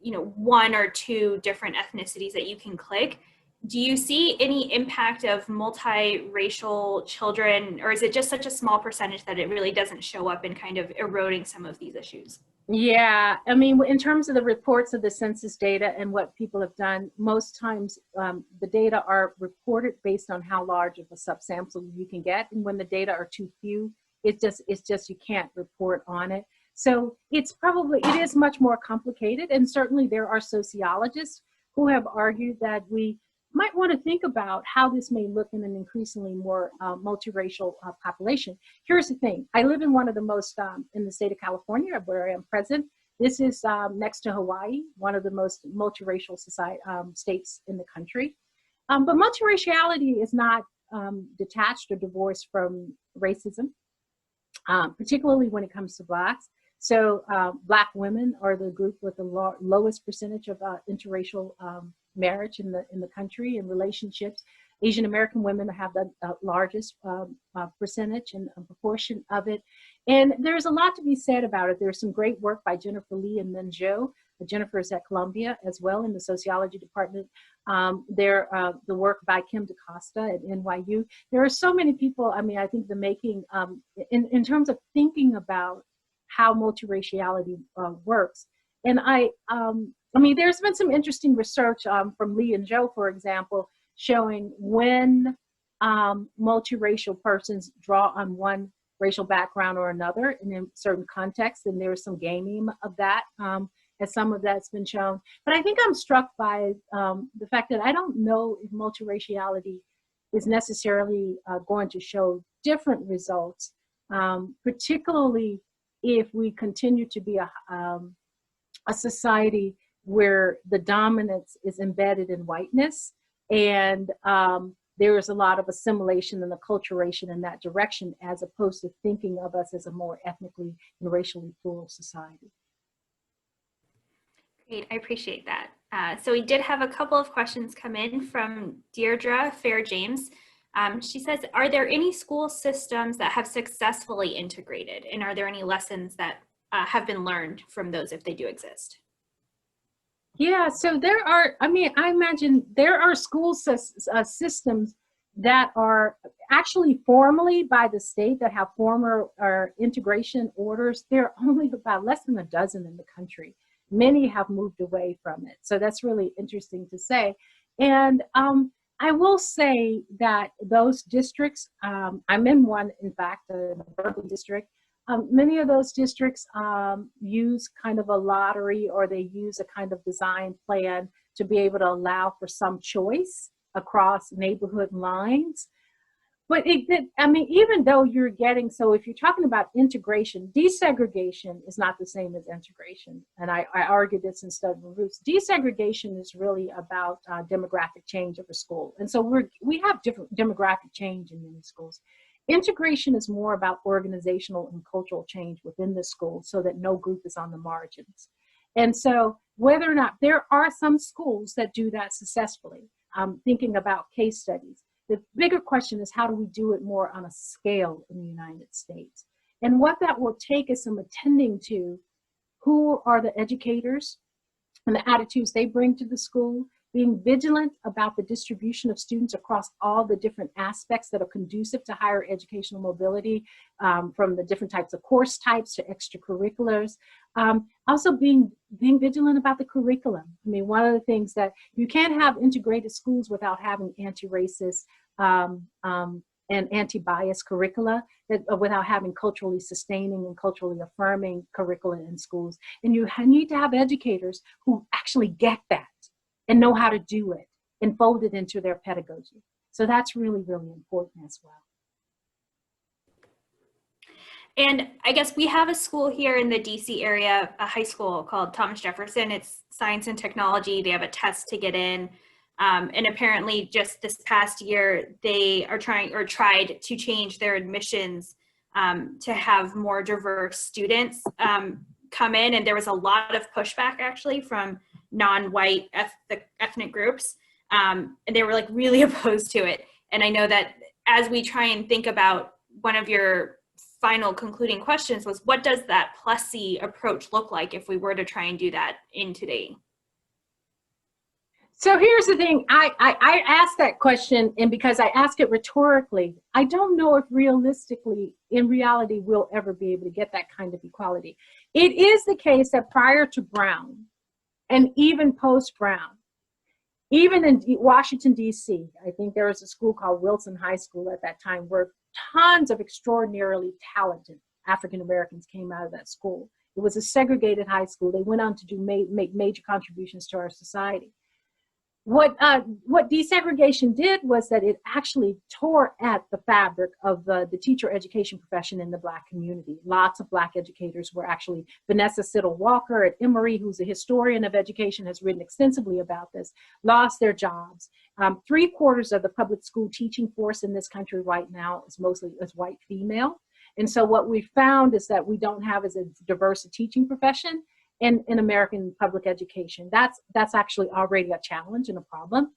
you know, one or two different ethnicities that you can click. Do you see any impact of multiracial children, or is it just such a small percentage that it really doesn't show up in kind of eroding some of these issues? Yeah, I mean, in terms of the reports of the census data and what people have done, most times the data are reported based on how large of a subsample you can get. And when the data are too few, it's just you can't report on it. So it is much more complicated. And certainly there are sociologists who have argued that we might want to think about how this may look in an increasingly more multiracial population. Here's the thing. I live in one of the most, in the state of California, where I am present. This is next to Hawaii, one of the most multiracial states in the country. But multiraciality is not detached or divorced from racism, particularly when it comes to Blacks. So Black women are the group with the lowest percentage of interracial marriage in the country and relationships. Asian American women have the largest percentage and proportion of it. And there's a lot to be said about it. There's some great work by Jennifer Lee and Min Jo. Jennifer is at Columbia as well in the sociology department. The work by Kim DaCosta at NYU. There are so many people, I mean, I think the making, in terms of thinking about how multiraciality works. And I mean, there's been some interesting research from Lee and Joe, for example, showing when multiracial persons draw on one racial background or another in certain contexts, and there's some gaming of that, as some of that's been shown. But I think I'm struck by the fact that I don't know if multiraciality is necessarily going to show different results, particularly if we continue to be a society where the dominance is embedded in whiteness, and there is a lot of assimilation and acculturation in that direction, as opposed to thinking of us as a more ethnically and racially plural society. Great, I appreciate that. So we did have a couple of questions come in from Deirdre Fair James. She says, are there any school systems that have successfully integrated, and are there any lessons that have been learned from those if they do exist? Yeah, so there are, I mean, I imagine there are school systems that are actually formally by the state that have formal integration orders. There are only about less than a dozen in the country. Many have moved away from it. So that's really interesting to say. And I will say that those districts, I'm in one, in fact, the Berkeley district. Many of those districts use kind of a lottery, or they use a kind of design plan to be able to allow for some choice across neighborhood lines. But I mean, even though you're getting, so if you're talking about integration, desegregation is not the same as integration. And I argue this in Studying Roots. Desegregation is really about demographic change of a school. And so we have different demographic change in many schools. Integration is more about organizational and cultural change within the school so that no group is on the margins. And so whether or not, there are some schools that do that successfully. Thinking about case studies. The bigger question is, how do we do it more on a scale in the United States? And what that will take is some attending to who are the educators and the attitudes they bring to the school, being vigilant about the distribution of students across all the different aspects that are conducive to higher educational mobility, from the different types of course types to extracurriculars. Also being vigilant about the curriculum. I mean, one of the things that you can't have integrated schools without having anti-racist and anti-bias curricula, without having culturally sustaining and culturally affirming curricula in schools. And you need to have educators who actually get that and know how to do it and fold it into their pedagogy. So that's really, really important as well. And I guess we have a school here in the DC area, a high school called Thomas Jefferson. It's science and technology. They have a test to get in. And apparently just this past year, they are tried to change their admissions to have more diverse students come in. And there was a lot of pushback actually from non-white ethnic groups. And they were like really opposed to it. And I know that as we try and think about, one of your final concluding questions was, what does that plus-C approach look like if we were to try and do that in today? So here's the thing, I asked that question, and because I ask it rhetorically, I don't know if realistically, in reality, we'll ever be able to get that kind of equality. It is the case that prior to Brown, and even post-Brown, even in Washington, D.C., I think there was a school called Wilson High School at that time where tons of extraordinarily talented African Americans came out of that school. It was a segregated high school. They went on to make major contributions to our society. What desegregation did was that it actually tore at the fabric of the teacher education profession in the Black community. Lots of Black educators were actually, Vanessa Siddle Walker at Emory, who's a historian of education, has written extensively about this, lost their jobs. 3/4 of the public school teaching force in this country right now is mostly white female. And so what we found is that we don't have as a diverse a teaching profession in American public education. That's actually already a challenge and a problem.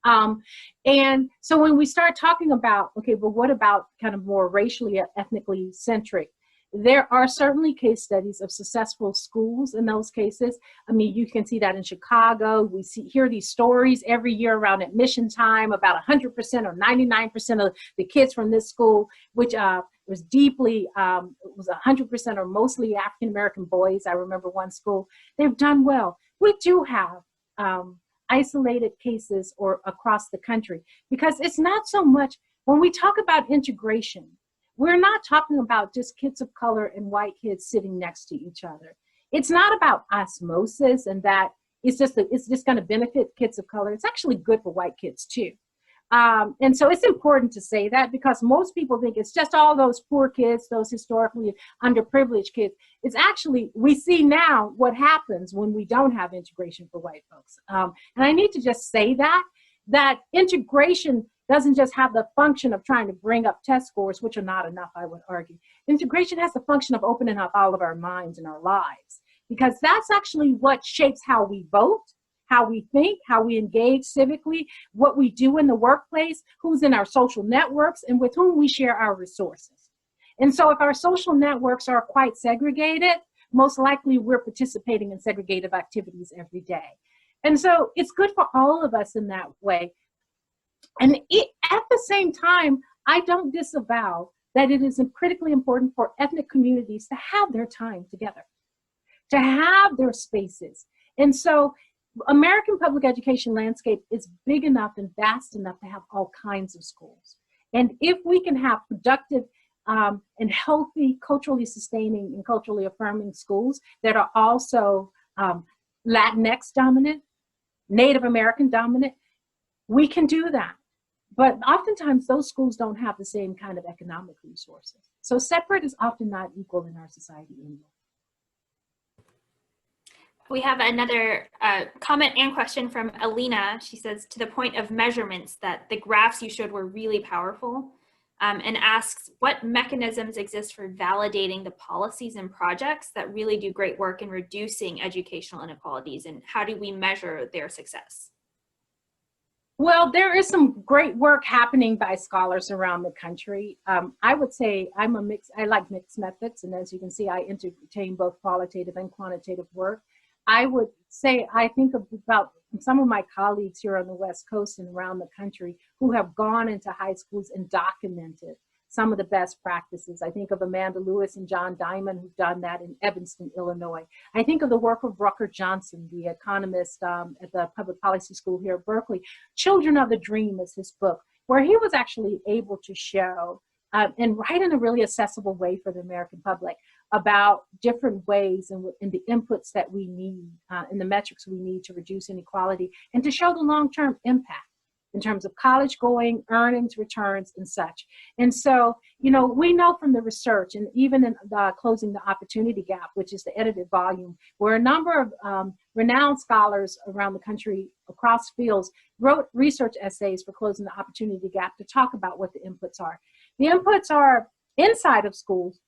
And so when we start talking about, okay, but what about kind of more racially, ethnically centric? There are certainly case studies of successful schools in those cases. I mean, you can see that in Chicago. We hear these stories every year around admission time about 100% or 99% of the kids from this school, which was deeply, it was 100% or mostly African-American boys. I remember one school, they've done well. We do have isolated cases or across the country, because it's not so much, when we talk about integration, we're not talking about just kids of color and white kids sitting next to each other. It's not about osmosis and that it's just going to benefit kids of color. It's actually good for white kids too. And so it's important to say that, because most people think it's just all those poor kids, those historically underprivileged kids. It's actually, we see now what happens when we don't have integration for white folks. And I need to just say that integration doesn't just have the function of trying to bring up test scores, which are not enough, I would argue. Integration has the function of opening up all of our minds and our lives, because that's actually what shapes how we vote, how we think, how we engage civically, what we do in the workplace, who's in our social networks, and with whom we share our resources. And so if our social networks are quite segregated, most likely we're participating in segregative activities every day. And so it's good for all of us in that way. And at the same time, I don't disavow that it is critically important for ethnic communities to have their time together, to have their spaces. And so American public education landscape is big enough and vast enough to have all kinds of schools. And if we can have productive and healthy, culturally sustaining and culturally affirming schools that are also Latinx dominant, Native American dominant, we can do that. but oftentimes those schools don't have the same kind of economic resources. So separate is often not equal in our society anymore. We have another comment and question from Alina. She says, to the point of measurements, that the graphs you showed were really powerful, and asks what mechanisms exist for validating the policies and projects that really do great work in reducing educational inequalities, and how do we measure their success? Well, there is some great work happening by scholars around the country. I would say I like mixed methods, and as you can see, I entertain both qualitative and quantitative work. I would say I think about some of my colleagues here on the West Coast and around the country who have gone into high schools and documented some of the best practices. I think of Amanda Lewis and John Diamond, who've done that in Evanston, Illinois. I think of the work of Rucker Johnson, the economist at the Public Policy School here at Berkeley. Children of the Dream is his book, where he was actually able to show and write in a really accessible way for the American public about different ways and the inputs that we need and the metrics we need to reduce inequality and to show the long-term impact in terms of college going, earnings, returns, and such. And so, you know, we know from the research, and even in Closing the Opportunity Gap, which is the edited volume, where a number of renowned scholars around the country across fields wrote research essays for Closing the Opportunity Gap to talk about what the inputs are. The inputs are inside of schools.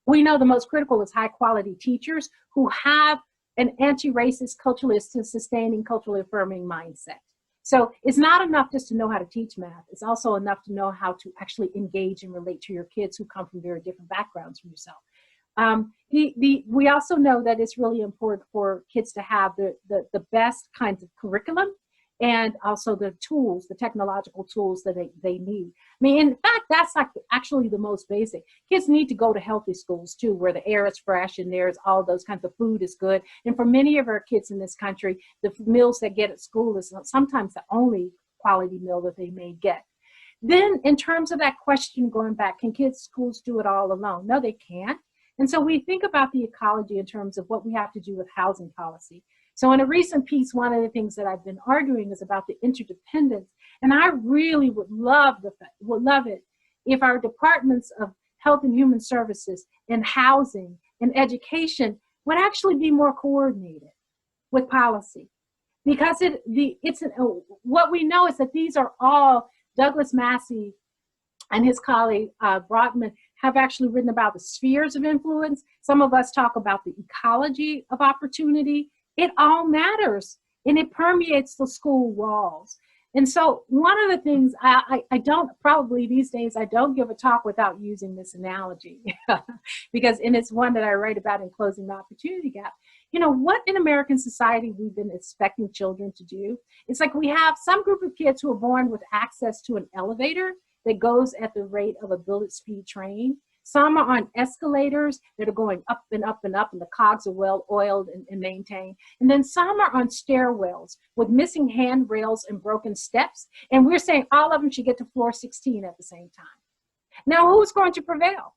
We know the most critical is high quality teachers who have an anti-racist, culturalist, and sustaining, culturally affirming mindset. So it's not enough just to know how to teach math. It's also enough to know how to actually engage and relate to your kids who come from very different backgrounds from yourself. We also know that it's really important for kids to have the best kinds of curriculum and also the tools, the technological tools that they need. I mean, in fact, that's like actually the most basic. Kids need to go to healthy schools too, where the air is fresh and there's all those kinds of food is good. And for many of our kids in this country, the meals they get at school is sometimes the only quality meal that they may get. Then in terms of that question going back, can schools do it all alone? No, they can't. And so we think about the ecology in terms of what we have to do with housing policy. So in a recent piece, one of the things that I've been arguing is about the interdependence. And I really would love it if our departments of health and human services and housing and education would actually be more coordinated with policy. Because what we know is that these are all, Douglas Massey and his colleague Brotman have actually written about the spheres of influence. Some of us talk about the ecology of opportunity. It all matters, and it permeates the school walls. And so one of the things I don't, probably these days, I don't give a talk without using this analogy because, and it's one that I write about in Closing the Opportunity Gap. You know, what in American society we've been expecting children to do, it's like we have some group of kids who are born with access to an elevator that goes at the rate of a bullet speed train. Some are on escalators that are going up and up and up, and the cogs are well oiled and maintained. And then some are on stairwells with missing handrails and broken steps. And we're saying all of them should get to floor 16 at the same time. Now, who's going to prevail?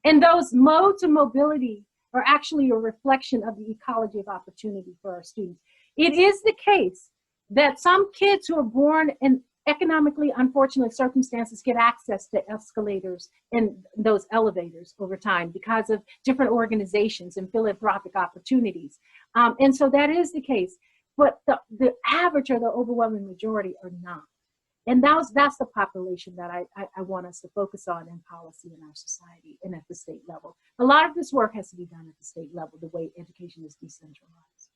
And those modes of mobility are actually a reflection of the ecology of opportunity for our students. It is the case that some kids who are born in economically unfortunate circumstances get access to escalators and those elevators over time because of different organizations and philanthropic opportunities. And so that is the case, but the average or the overwhelming majority are not. And that's the population that I want us to focus on in policy in our society and at the state level. A lot of this work has to be done at the state level, the way education is decentralized.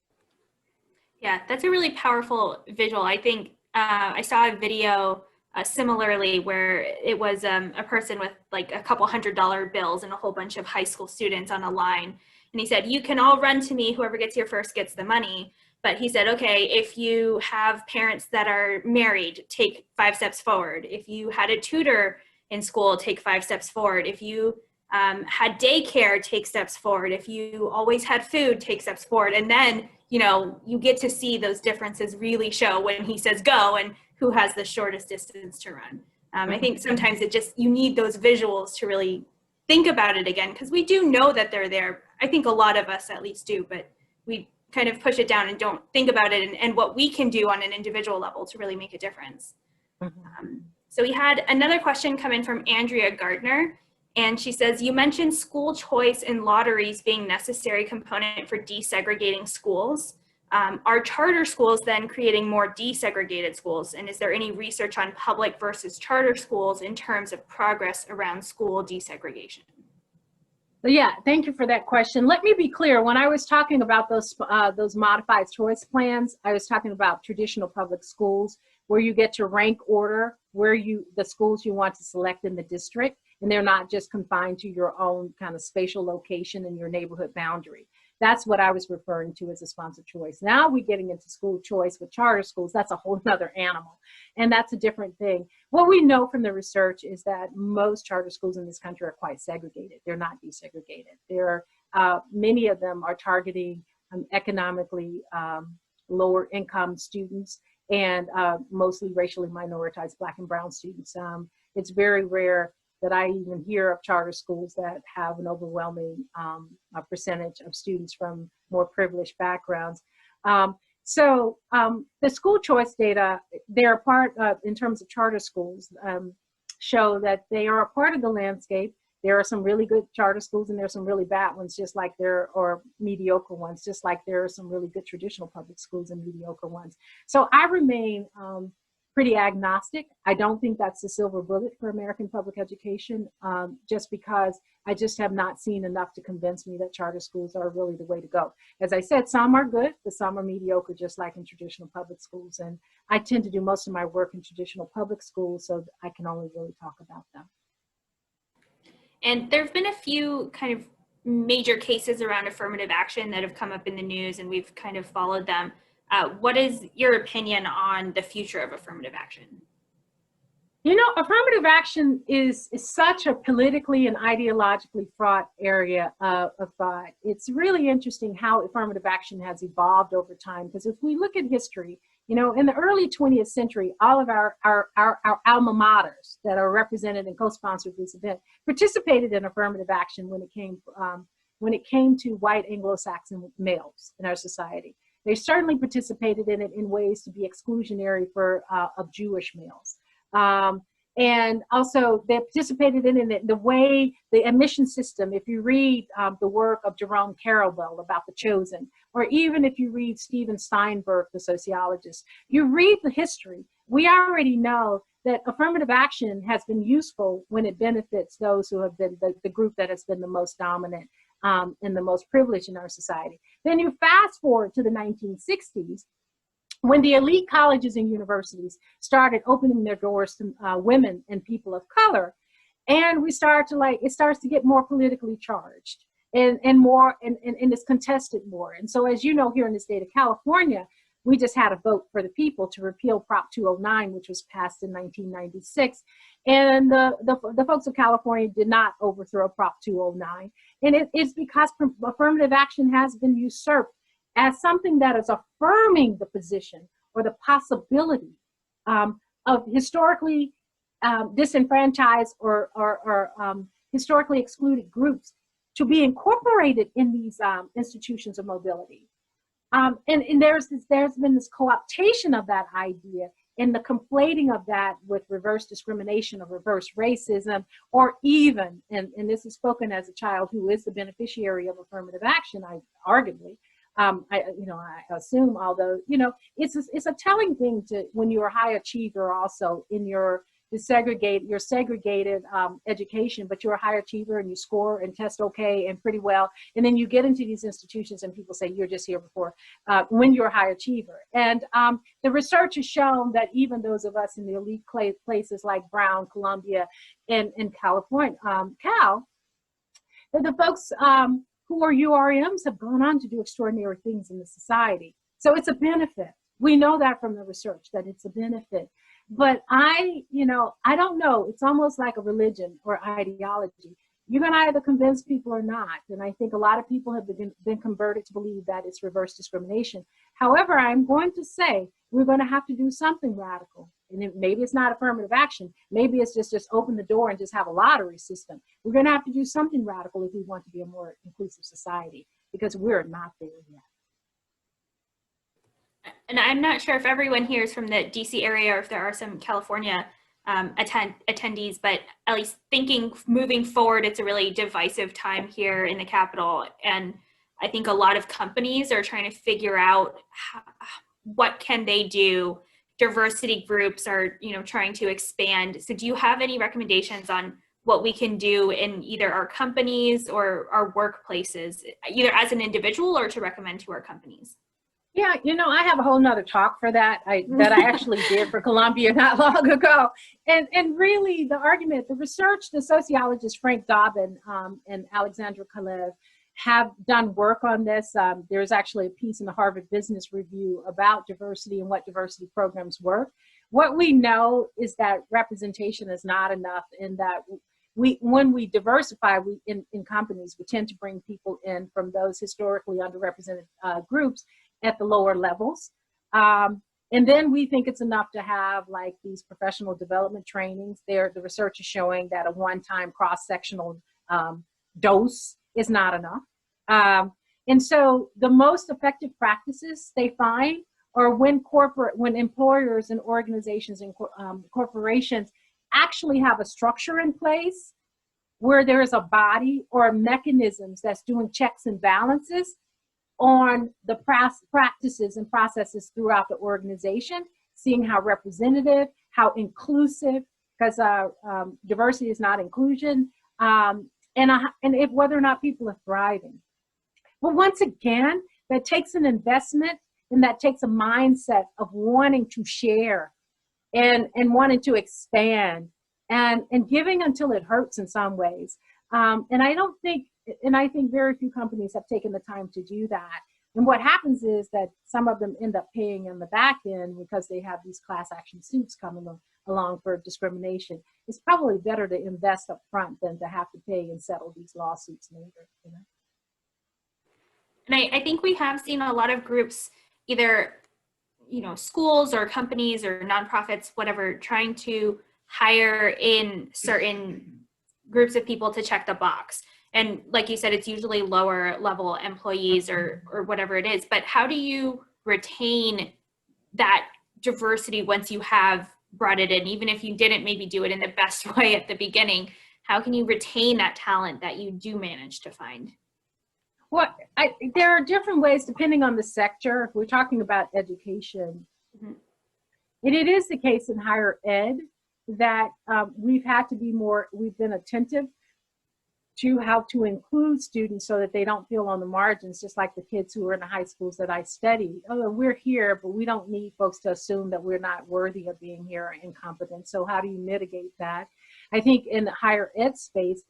Yeah, that's a really powerful visual. I think I saw a video similarly where it was a person with like a couple $100 bills and a whole bunch of high school students on a line. And he said, you can all run to me, whoever gets here first gets the money. But he said, okay, if you have parents that are married, take 5 steps forward. If you had a tutor in school, take 5 steps forward. If you had daycare, take steps forward. If you always had food, take steps forward. And then, you know, you get to see those differences really show when he says go and who has the shortest distance to run. I think sometimes you need those visuals to really think about it again, because we do know that they're there. I think a lot of us at least do, but we kind of push it down and don't think about it and what we can do on an individual level to really make a difference. So we had another question come in from Andrea Gardner, and she says, you mentioned school choice and lotteries being necessary component for desegregating schools. Are charter schools then creating more desegregated schools? And is there any research on public versus charter schools in terms of progress around school desegregation? Yeah, thank you for that question. Let me be clear. When I was talking about those modified choice plans, I was talking about traditional public schools where you get to rank order the schools you want to select in the district, and they're not just confined to your own kind of spatial location and your neighborhood boundary. That's what I was referring to as a sponsored choice. Now we're getting into school choice with charter schools. That's a whole other animal, and that's a different thing. What we know from the research is that most charter schools in this country are quite segregated. They're not desegregated. Many of them are targeting economically lower income students and mostly racially minoritized Black and brown students. It's very rare that I even hear of charter schools that have an overwhelming percentage of students from more privileged backgrounds. So the school choice data, they're a part of, in terms of charter schools, show that they are a part of the landscape. There are some really good charter schools and there are some really bad ones, just like or mediocre ones, just like there are some really good traditional public schools and mediocre ones. So I remain pretty agnostic. I don't think that's the silver bullet for American public education, just because I just have not seen enough to convince me that charter schools are really the way to go. As I said, some are good, but some are mediocre, just like in traditional public schools. And I tend to do most of my work in traditional public schools, so I can only really talk about them. And there have been a few kind of major cases around affirmative action that have come up in the news, and we've kind of followed them. What is your opinion on the future of affirmative action? You know, affirmative action is such a politically and ideologically fraught area of thought. It's really interesting how affirmative action has evolved over time, because if we look at history, you know, in the early 20th century, all of our alma maters that are represented and co-sponsored this event participated in affirmative action when it came to white Anglo-Saxon males in our society. They certainly participated in it in ways to be exclusionary of Jewish males. And also they participated in it the way the admission system, if you read the work of Jerome Carrowell about the chosen, or even if you read Steven Steinberg, the sociologist, you read the history, we already know that affirmative action has been useful when it benefits those who have been the group that has been the most dominant and the most privileged in our society. Then you fast forward to the 1960s, when the elite colleges and universities started opening their doors to women and people of color, and it starts to get more politically charged and it's contested more. And so, as you know, here in the state of California, we just had a vote for the people to repeal Prop 209, which was passed in 1996. And the folks of California did not overthrow Prop 209. And it's because affirmative action has been usurped as something that is affirming the position or the possibility of historically disenfranchised or historically excluded groups to be incorporated in these institutions of mobility. And there's been this co-optation of that idea and the conflating of that with reverse discrimination or reverse racism, or even, and this is spoken as a child who is the beneficiary of affirmative action, arguably, I assume, although, you know, it's a telling thing to when you're a high achiever also in your segregated education, but you're a high achiever and you score and test okay and pretty well, and then you get into these institutions and people say you're just here before when you're a high achiever. And the research has shown that even those of us in the elite places like Brown, Columbia, and California, Cal, that the folks who are URMs have gone on to do extraordinary things in the society. So it's a benefit. We know that from the research, that it's a benefit. But I don't know. It's almost like a religion or ideology. You're going to either convince people or not. And I think a lot of people have been converted to believe that it's reverse discrimination. However, I'm going to say we're going to have to do something radical. And maybe it's not affirmative action. Maybe it's just open the door and just have a lottery system. We're going to have to do something radical if we want to be a more inclusive society, because we're not there yet. And I'm not sure if everyone here is from the DC area or if there are some California attendees, but at least thinking moving forward, it's a really divisive time here in the Capitol. And I think a lot of companies are trying to figure out what can they do. Diversity groups are, trying to expand. So do you have any recommendations on what we can do in either our companies or our workplaces, either as an individual or to recommend to our companies? Yeah, I have a whole nother talk for that I actually did for Columbia not long ago. And really the argument, the research, the sociologists Frank Dobbin and Alexandra Kalev have done work on this. There's actually a piece in the Harvard Business Review about diversity and what diversity programs work. What we know is that representation is not enough, and that when we diversify in companies, we tend to bring people in from those historically underrepresented groups at the lower levels. And then we think it's enough to have like these professional development trainings. The research is showing that a one-time cross-sectional dose is not enough. And so the most effective practices they find are when employers and organizations and corporations actually have a structure in place where there is a body or mechanisms that's doing checks and balances on the practices and processes throughout the organization, seeing how representative, how inclusive, because diversity is not inclusion, and if whether or not people are thriving. But once again, that takes an investment, and that takes a mindset of wanting to share and wanting to expand and giving until it hurts in some ways. And I think very few companies have taken the time to do that. And what happens is that some of them end up paying on the back end because they have these class action suits coming along for discrimination. It's probably better to invest up front than to have to pay and settle these lawsuits later. And I think we have seen a lot of groups, either schools or companies or nonprofits, whatever, trying to hire in certain groups of people to check the box. And like you said, it's usually lower level employees or whatever it is. But how do you retain that diversity once you have brought it in, even if you didn't maybe do it in the best way at the beginning? How can you retain that talent that you do manage to find? Well, there are different ways depending on the sector. If we're talking about education, and it is the case in higher ed that we've been attentive to how to include students so that they don't feel on the margins, just like the kids who are in the high schools that I study. Oh, we're here, but we don't need folks to assume that we're not worthy of being here or incompetent. So how do you mitigate that? I think in the higher ed space,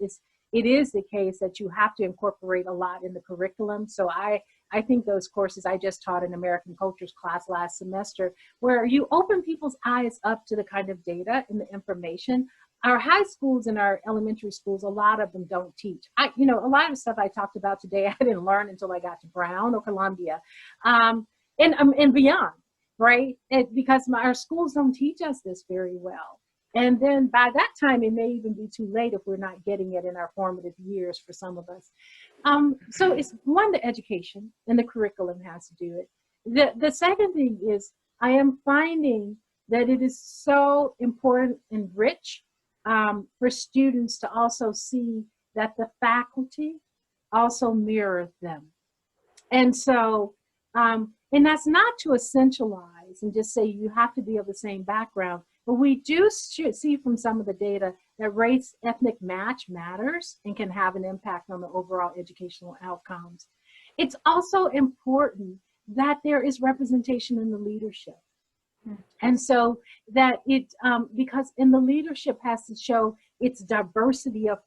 it is the case that you have to incorporate a lot in the curriculum. So I think those courses I just taught in American Cultures class last semester, where you open people's eyes up to the kind of data and the information. Our high schools and our elementary schools, a lot of them don't teach. A lot of the stuff I talked about today, I didn't learn until I got to Brown or Columbia, and beyond, right? Because our schools don't teach us this very well. And then by that time, it may even be too late if we're not getting it in our formative years for some of us. So it's one, the education and the curriculum has to do it. The second thing is I am finding that it is so important and rich for students to also see that the faculty also mirror them. And so, and that's not to essentialize and just say you have to be of the same background, but we do see from some of the data that race ethnic match matters and can have an impact on the overall educational outcomes. It's also important that there is representation in the leadership. And so that because in the leadership has to show its diversity of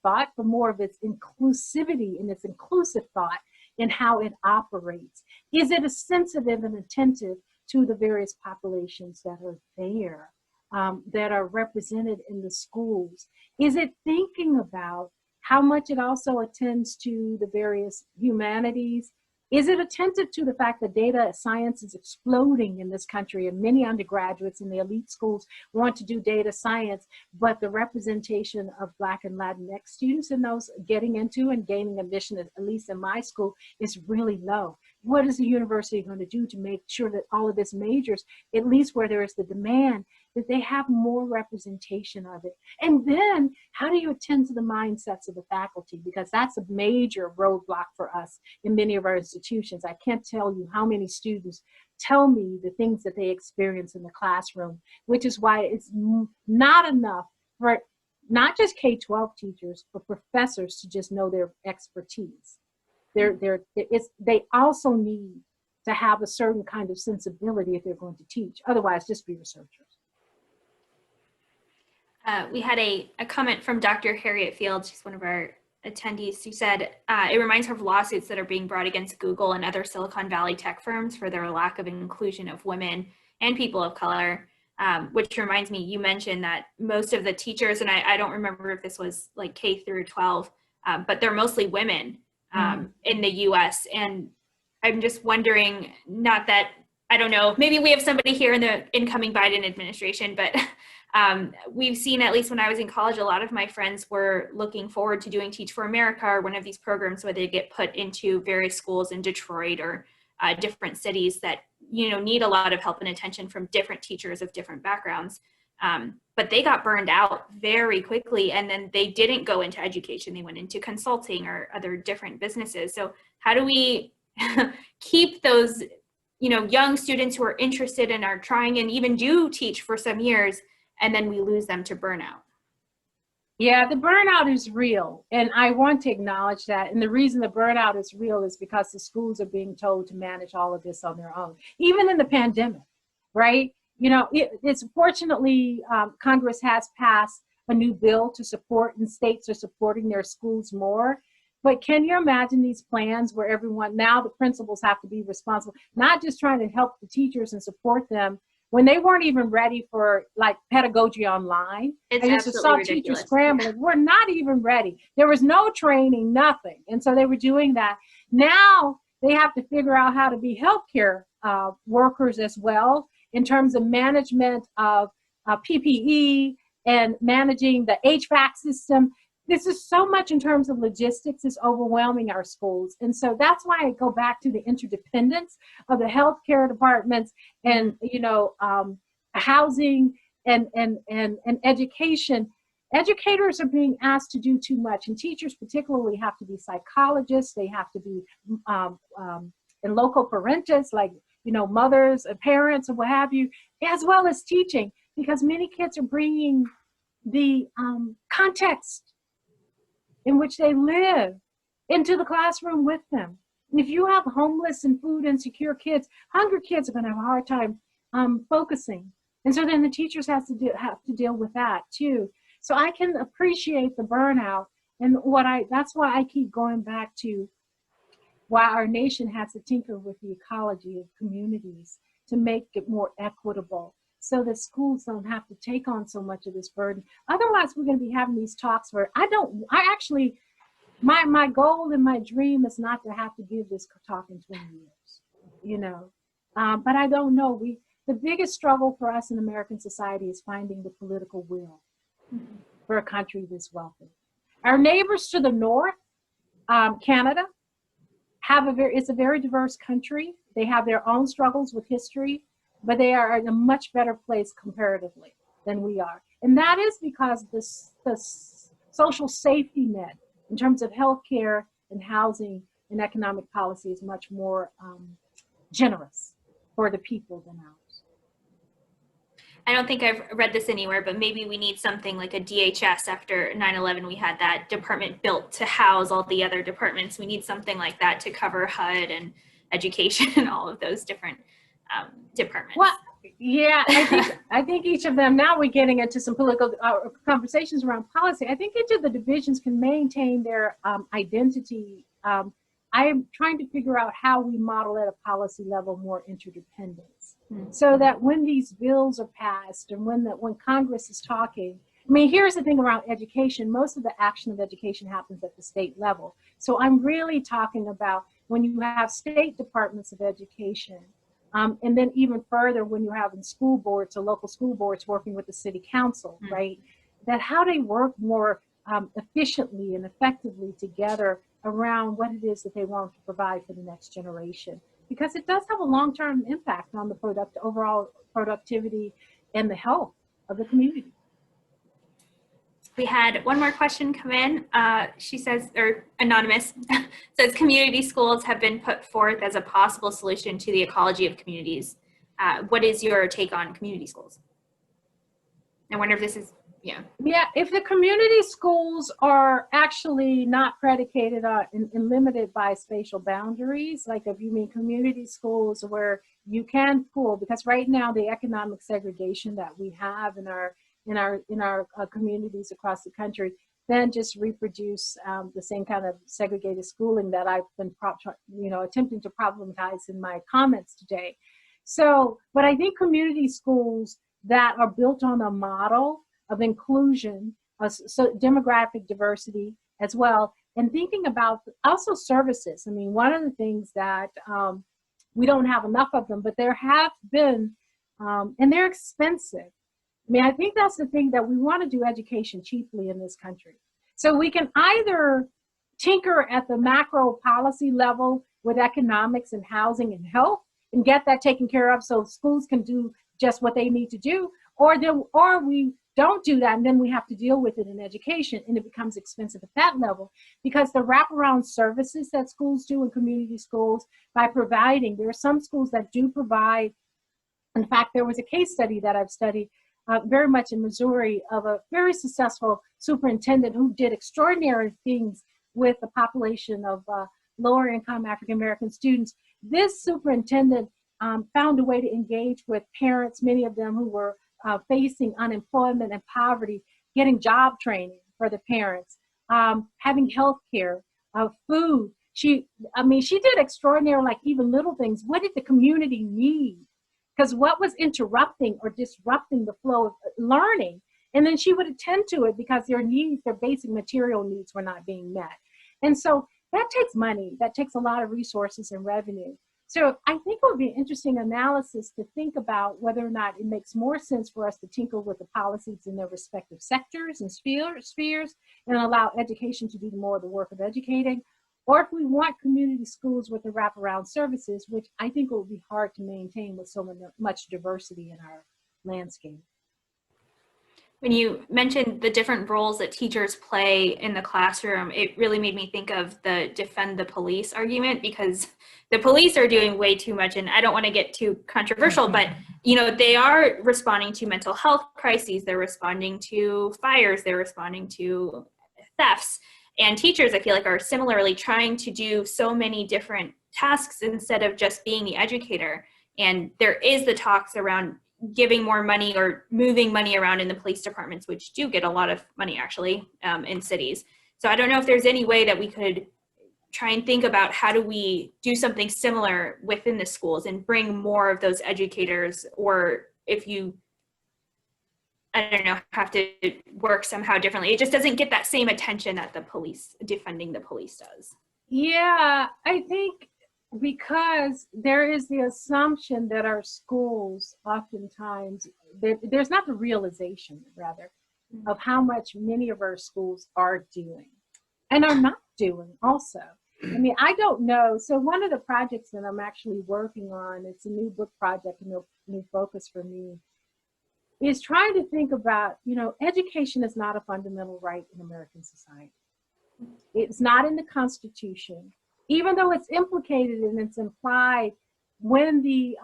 thought, but more of its inclusivity and its inclusive thought in how it operates. Is it sensitive and attentive to the various populations that are there, that are represented in the schools? Is it thinking about how much it also attends to the various humanities? Is it attentive to the fact that data science is exploding in this country, and many undergraduates in the elite schools want to do data science, but the representation of Black and Latinx students in those getting into and gaining admission, at least in my school, is really low. what is the university going to do to make sure that all of this majors, at least where there is the demand, that they have more representation of it? And then how do you attend to the mindsets of the faculty? Because that's a major roadblock for us in many of our institutions. I can't tell you how many students tell me the things that they experience in the classroom, which is why it's not enough for not just K-12 teachers, but professors to just know their expertise. They also need to have a certain kind of sensibility if they're going to teach. Otherwise, just be researchers. We had a comment from Dr. Harriet Field. She's one of our attendees, who said it reminds her of lawsuits that are being brought against Google and other Silicon Valley tech firms for their lack of inclusion of women and people of color. Which reminds me, you mentioned that most of the teachers, and I don't remember if this was like K through 12, but they're mostly women in the US. And I'm just wondering, not that, I don't know, maybe we have somebody here in the incoming Biden administration, but we've seen, at least when I was in college, a lot of my friends were looking forward to doing Teach for America or one of these programs where they get put into various schools in Detroit or different cities that, need a lot of help and attention from different teachers of different backgrounds. But they got burned out very quickly, and then they didn't go into education. They went into consulting or other different businesses. So how do we keep those, young students who are interested and are trying and even do teach for some years, and then we lose them to burnout? Yeah, the burnout is real, and I want to acknowledge that. And the reason the burnout is real is because the schools are being told to manage all of this on their own, even in the pandemic, right? It's fortunately, Congress has passed a new bill to support, and states are supporting their schools more. But can you imagine these plans where everyone, now the principals have to be responsible, not just trying to help the teachers and support them, when they weren't even ready for like pedagogy online. It's I just saw ridiculous. teachers scrambling. We're not even ready. There was no training, nothing. And so they were doing that. Now they have to figure out how to be healthcare workers as well, in terms of management of PPE and managing the HVAC system. This is so much in terms of logistics is overwhelming our schools. And so that's why I go back to the interdependence of the healthcare departments and, housing and education. Educators are being asked to do too much, and teachers particularly have to be psychologists. They have to be in loco parentis, like, mothers and parents and what have you, as well as teaching, because many kids are bringing the context in which they live into the classroom with them. And if you have homeless and food insecure kids, hungry kids are going to have a hard time focusing. And so then the teachers have to deal with that too. So I can appreciate the burnout, and that's why I keep going back to why our nation has to tinker with the ecology of communities to make it more equitable, so that schools don't have to take on so much of this burden. Otherwise, we're going to be having these talks where my goal and my dream is not to have to give this talk in 20 years, but I don't know. The biggest struggle for us in American society is finding the political will for a country this wealthy. Our neighbors to the north, Canada, it's a very diverse country. They have their own struggles with history, but they are in a much better place comparatively than we are. And that is because the social safety net in terms of healthcare and housing and economic policy is much more generous for the people than ours. I don't think I've read this anywhere, but maybe we need something like a DHS. After 9/11, we had that department built to house all the other departments. We need something like that to cover HUD and education and all of those different departments. Well, yeah, I think each of them, now we're getting into some political conversations around policy. I think each of the divisions can maintain their identity. I'm trying to figure out how we model at a policy level more interdependence, so that when these bills are passed and when Congress is talking, here's the thing around education. Most of the action of education happens at the state level. So I'm really talking about when you have state departments of education, and then even further when you have in school boards or local school boards working with the city council, right? That how they work more efficiently and effectively together around what it is that they want to provide for the next generation. because it does have a long-term impact on the overall productivity and the health of the community. We had one more question come in. She says, or anonymous, says community schools have been put forth as a possible solution to the ecology of communities. What is your take on community schools? I wonder if this is, yeah. Yeah, if the community schools are actually not predicated on and limited by spatial boundaries, like if you mean community schools where you can pull, because right now the economic segregation that we have in our communities across the country, then just reproduce the same kind of segregated schooling that I've been attempting to problematize in my comments today. So, but I think community schools that are built on a model of inclusion, so demographic diversity as well, and thinking about also services. I mean, one of the things that we don't have enough of them, but there have been, and they're expensive. I mean, I think that's the thing, that we want to do education cheaply in this country. So we can either tinker at the macro policy level with economics and housing and health and get that taken care of so schools can do just what they need to do, or we don't do that and then we have to deal with it in education, and it becomes expensive at that level, because the wraparound services that schools do in community schools, by providing, there are some schools that do provide. In fact, there was a case study that I've studied very much in Missouri of a very successful superintendent who did extraordinary things with the population of lower income African American students. This superintendent found a way to engage with parents, many of them who were facing unemployment and poverty, getting job training for the parents, having health care, food. She did extraordinary, like even little things. What did the community need? Because what was interrupting or disrupting the flow of learning? And then she would attend to it because their needs, their basic material needs were not being met. And so that takes money, that takes a lot of resources and revenue. So I think it would be an interesting analysis to think about whether or not it makes more sense for us to tinker with the policies in their respective sectors and spheres and allow education to do more of the work of educating, or if we want community schools with the wraparound services, which I think will be hard to maintain with so much diversity in our landscape. When you mentioned the different roles that teachers play in the classroom, it really made me think of the defend the police argument, because the police are doing way too much, and I don't want to get too controversial, but they are responding to mental health crises, they're responding to fires, they're responding to thefts, and teachers, I feel like, are similarly trying to do so many different tasks instead of just being the educator. And there is the talks around giving more money or moving money around in the police departments, which do get a lot of money actually in cities. So I don't know if there's any way that we could try and think about how do we do something similar within the schools and bring more of those educators, or if you, I don't know, have to work somehow differently. It just doesn't get that same attention that the police, defending the police does. Yeah, I think because there is the assumption that our schools oftentimes, there's not the realization, rather, of how much many of our schools are doing and are not doing also. I mean, I don't know. So one of the projects that I'm actually working on, it's a new book project, a new focus for me, is trying to think about, education is not a fundamental right in American society. It's not in the Constitution, even though it's implicated and it's implied when the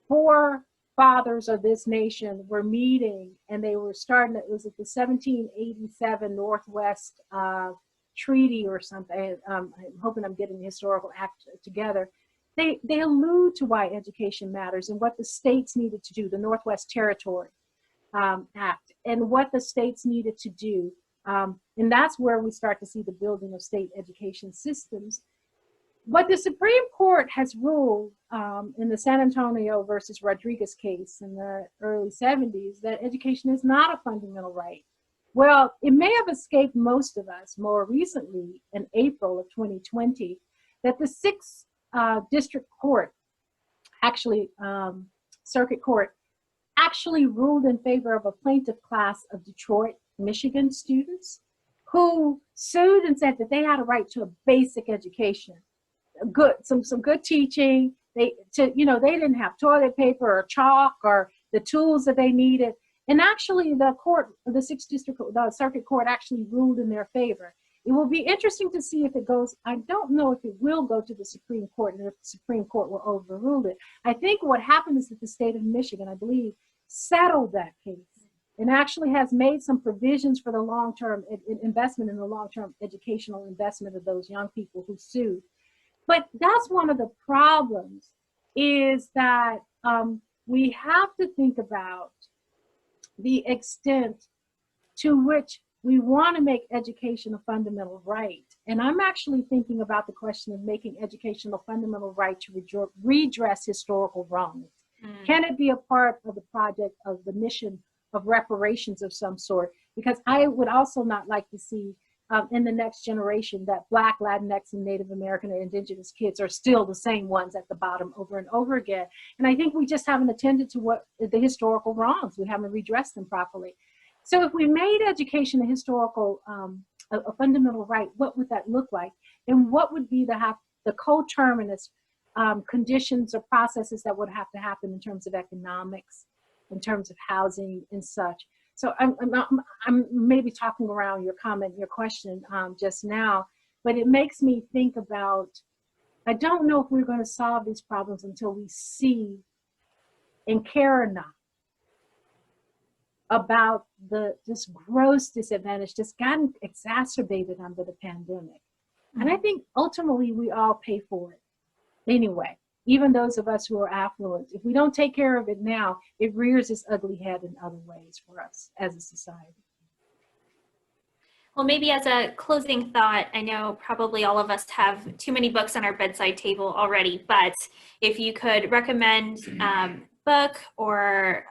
forefathers of this nation were meeting and they were starting, it was at the 1787 Northwest Treaty or something. I'm hoping I'm getting the historical act together. They allude to why education matters and what the states needed to do, the Northwest Territory Act, and what the states needed to do. And that's where we start to see the building of state education systems. But the Supreme Court has ruled in the San Antonio versus Rodriguez case in the early 70s that education is not a fundamental right. Well, it may have escaped most of us more recently in April of 2020 that the 6th District Court, actually Circuit Court, actually ruled in favor of a plaintiff class of Detroit, Michigan students who sued and said that they had a right to a basic education. some good teaching. They didn't have toilet paper or chalk or the tools that they needed. And actually the Sixth District, the Circuit Court actually ruled in their favor. It will be interesting to see if it goes, I don't know if it will go to the Supreme Court and if the Supreme Court will overrule it. I think what happened is that the state of Michigan, I believe, settled that case and actually has made some provisions for the long-term investment in the long-term educational investment of those young people who sued. But that's one of the problems, is that we have to think about the extent to which we want to make education a fundamental right. And I'm actually thinking about the question of making education a fundamental right to redress historical wrongs. Can it be a part of the project of the mission of reparations of some sort? Because I would also not like to see in the next generation that Black, Latinx, and Native American or Indigenous kids are still the same ones at the bottom over and over again. And I think we just haven't attended to what the historical wrongs. We haven't redressed them properly. So if we made education a historical, a fundamental right, what would that look like? And what would be the coterminous conditions or processes that would have to happen in terms of economics, in terms of housing and such? So I'm maybe talking around your comment, your question just now, but it makes me think about, I don't know if we're going to solve these problems until we see and care enough about this gross disadvantage that's gotten exacerbated under the pandemic. And I think ultimately we all pay for it anyway. Even those of us who are affluent, if we don't take care of it now, it rears its ugly head in other ways for us as a society. Well, maybe as a closing thought, I know probably all of us have too many books on our bedside table already, but if you could recommend a book or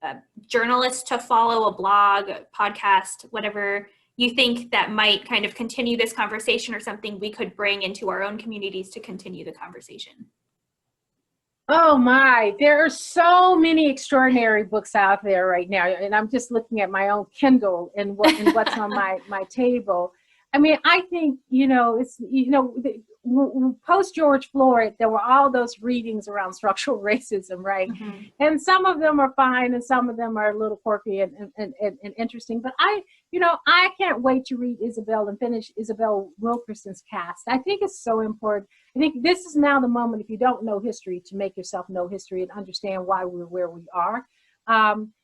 a journalist to follow, a blog, a podcast, whatever you think that might kind of continue this conversation, or something we could bring into our own communities to continue the conversation. Oh my, there are so many extraordinary books out there right now. And I'm just looking at my own Kindle and what's on my table. I mean, I think, post George Floyd, there were all those readings around structural racism, right? Mm-hmm. And some of them are fine and some of them are a little quirky and interesting. But I can't wait to read Isabel and finish Isabel Wilkerson's Cast. I think it's so important. I think this is now the moment, if you don't know history, to make yourself know history and understand why we're where we are.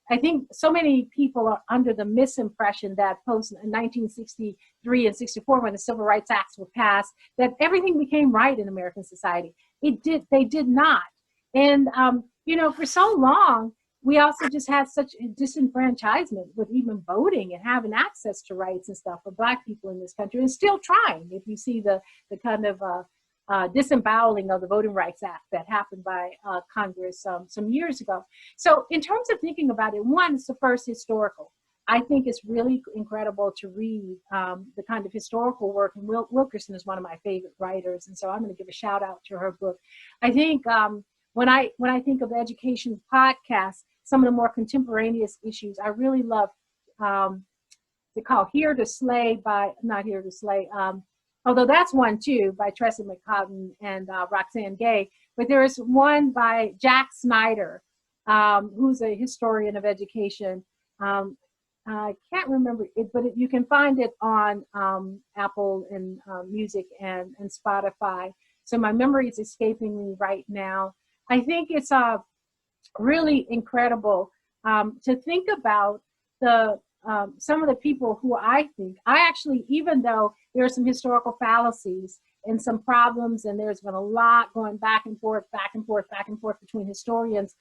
I think so many people are under the misimpression that post 1963 and 64, when the Civil Rights Acts were passed, that everything became right in American society. They did not. And, for so long, we also just had such disenfranchisement with even voting and having access to rights and stuff for Black people in this country, and still trying. If you see the kind of disemboweling of the Voting Rights Act that happened by Congress some years ago. So in terms of thinking about it, one, it's the first historical. I think it's really incredible to read the kind of historical work, and Wilkerson is one of my favorite writers, and so I'm going to give a shout out to her book. I think when I think of education podcasts, some of the more contemporaneous issues, I really love they call Here to Slay not Here to Slay, although that's one too, by Tressie McCotton and Roxane Gay. But there is one by Jack Snyder, who's a historian of education. I can't remember it, but you can find it on Apple and Music and Spotify. So my memory is escaping me right now. I think it's really incredible to think about some of the people who I actually, even though there are some historical fallacies and some problems, and there's been a lot going back and forth between historians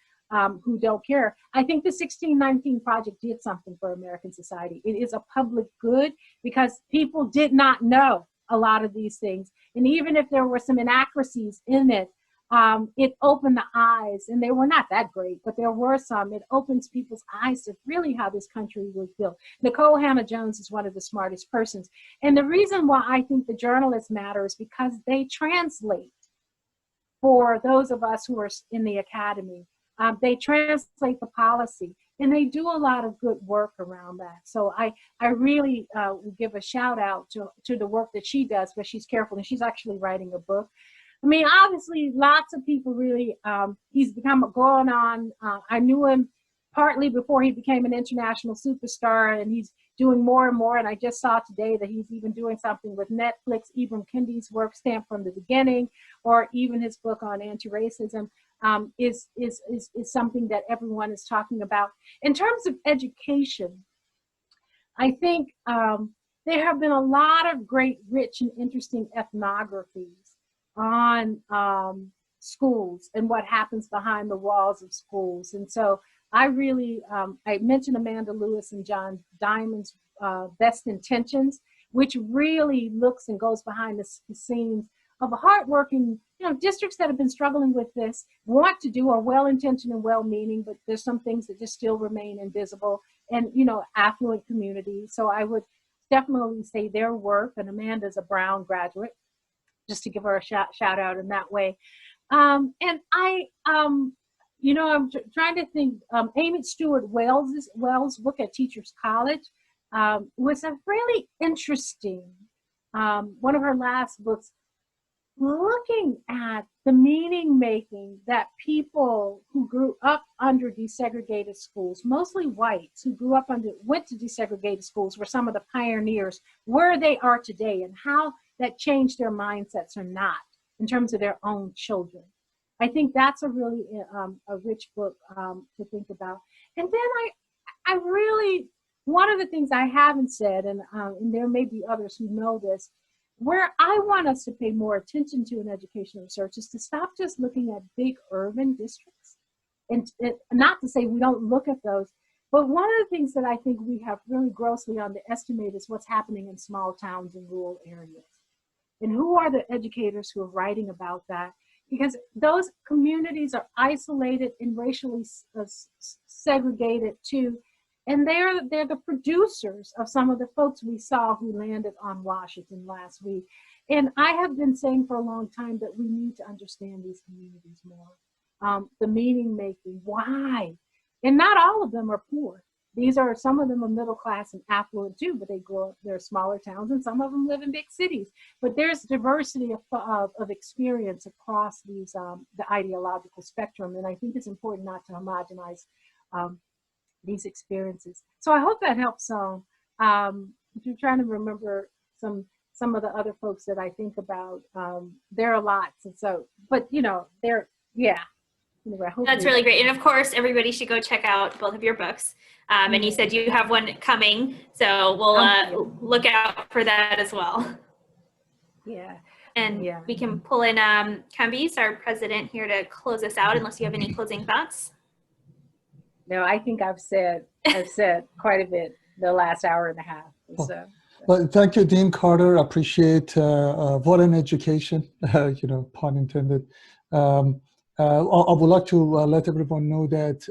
who don't care, I think the 1619 Project did something for American society. It is a public good because people did not know a lot of these things. And even if there were some inaccuracies in it, it opened the eyes, and they were not that great, but there were some. It opens people's eyes to really how this country was built. Nicole Hannah-Jones is one of the smartest persons. And the reason why I think the journalists matter is because they translate for those of us who are in the academy. They translate the policy, and they do a lot of good work around that. So I really give a shout out to the work that she does, but she's careful, and she's actually writing a book. I mean, obviously, lots of people really, he's going on. I knew him partly before he became an international superstar, and he's doing more and more. And I just saw today that he's even doing something with Netflix. Ibram Kendi's work, Stamped from the Beginning, or even his book on anti-racism, is something that everyone is talking about. In terms of education, I think there have been a lot of great, rich, and interesting ethnographies on schools and what happens behind the walls of schools. And so I really, I mentioned Amanda Lewis and John Diamond's Best Intentions, which really looks and goes behind the scenes of a hardworking, districts that have been struggling with this, want to do, are well-intentioned and well-meaning, but there's some things that just still remain invisible, and, affluent communities. So I would definitely say their work, and Amanda's a Brown graduate, just to give her a shout out in that way. And I'm trying to think, Amy Stewart Wells' book at Teachers College was a really interesting, one of her last books, looking at the meaning making that people who grew up under desegregated schools, mostly whites who went to desegregated schools, were some of the pioneers, where they are today and how that changed their mindsets or not in terms of their own children. I think that's a really a rich book to think about. And then I really, one of the things I haven't said, and there may be others who know this, where I want us to pay more attention to in educational research is to stop just looking at big urban districts. And not to say we don't look at those, but one of the things that I think we have really grossly underestimated is what's happening in small towns and rural areas. And who are the educators who are writing about that? Because those communities are isolated and racially segregated too. And they're the producers of some of the folks we saw who landed on Washington last week. And I have been saying for a long time that we need to understand these communities more. The meaning making, why? And not all of them are poor. Some of them are middle class and affluent too, but they're smaller towns, and some of them live in big cities. But there's diversity of experience across the ideological spectrum. And I think it's important not to homogenize these experiences. So I hope that helps some. I'm trying to remember some of the other folks that I think about. There are lots, and so, but yeah. Anyway, that's really great. And of course, everybody should go check out both of your books. And you said you have one coming, so we'll look out for that as well. Yeah. And we can pull in Kambiz, our president, here to close us out, unless you have any closing thoughts. No, I think I've said quite a bit the last hour and a half. So. Well, thank you, Dean Carter. Appreciate what an education, pun intended. I would like to let everyone know that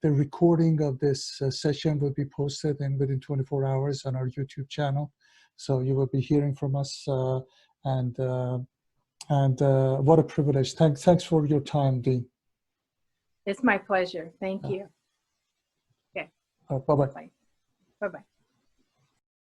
the recording of this session will be posted within 24 hours on our YouTube channel. So you will be hearing from us, and what a privilege. Thanks for your time, Dean. It's my pleasure. Thank you. Okay. Bye-bye. Bye-bye.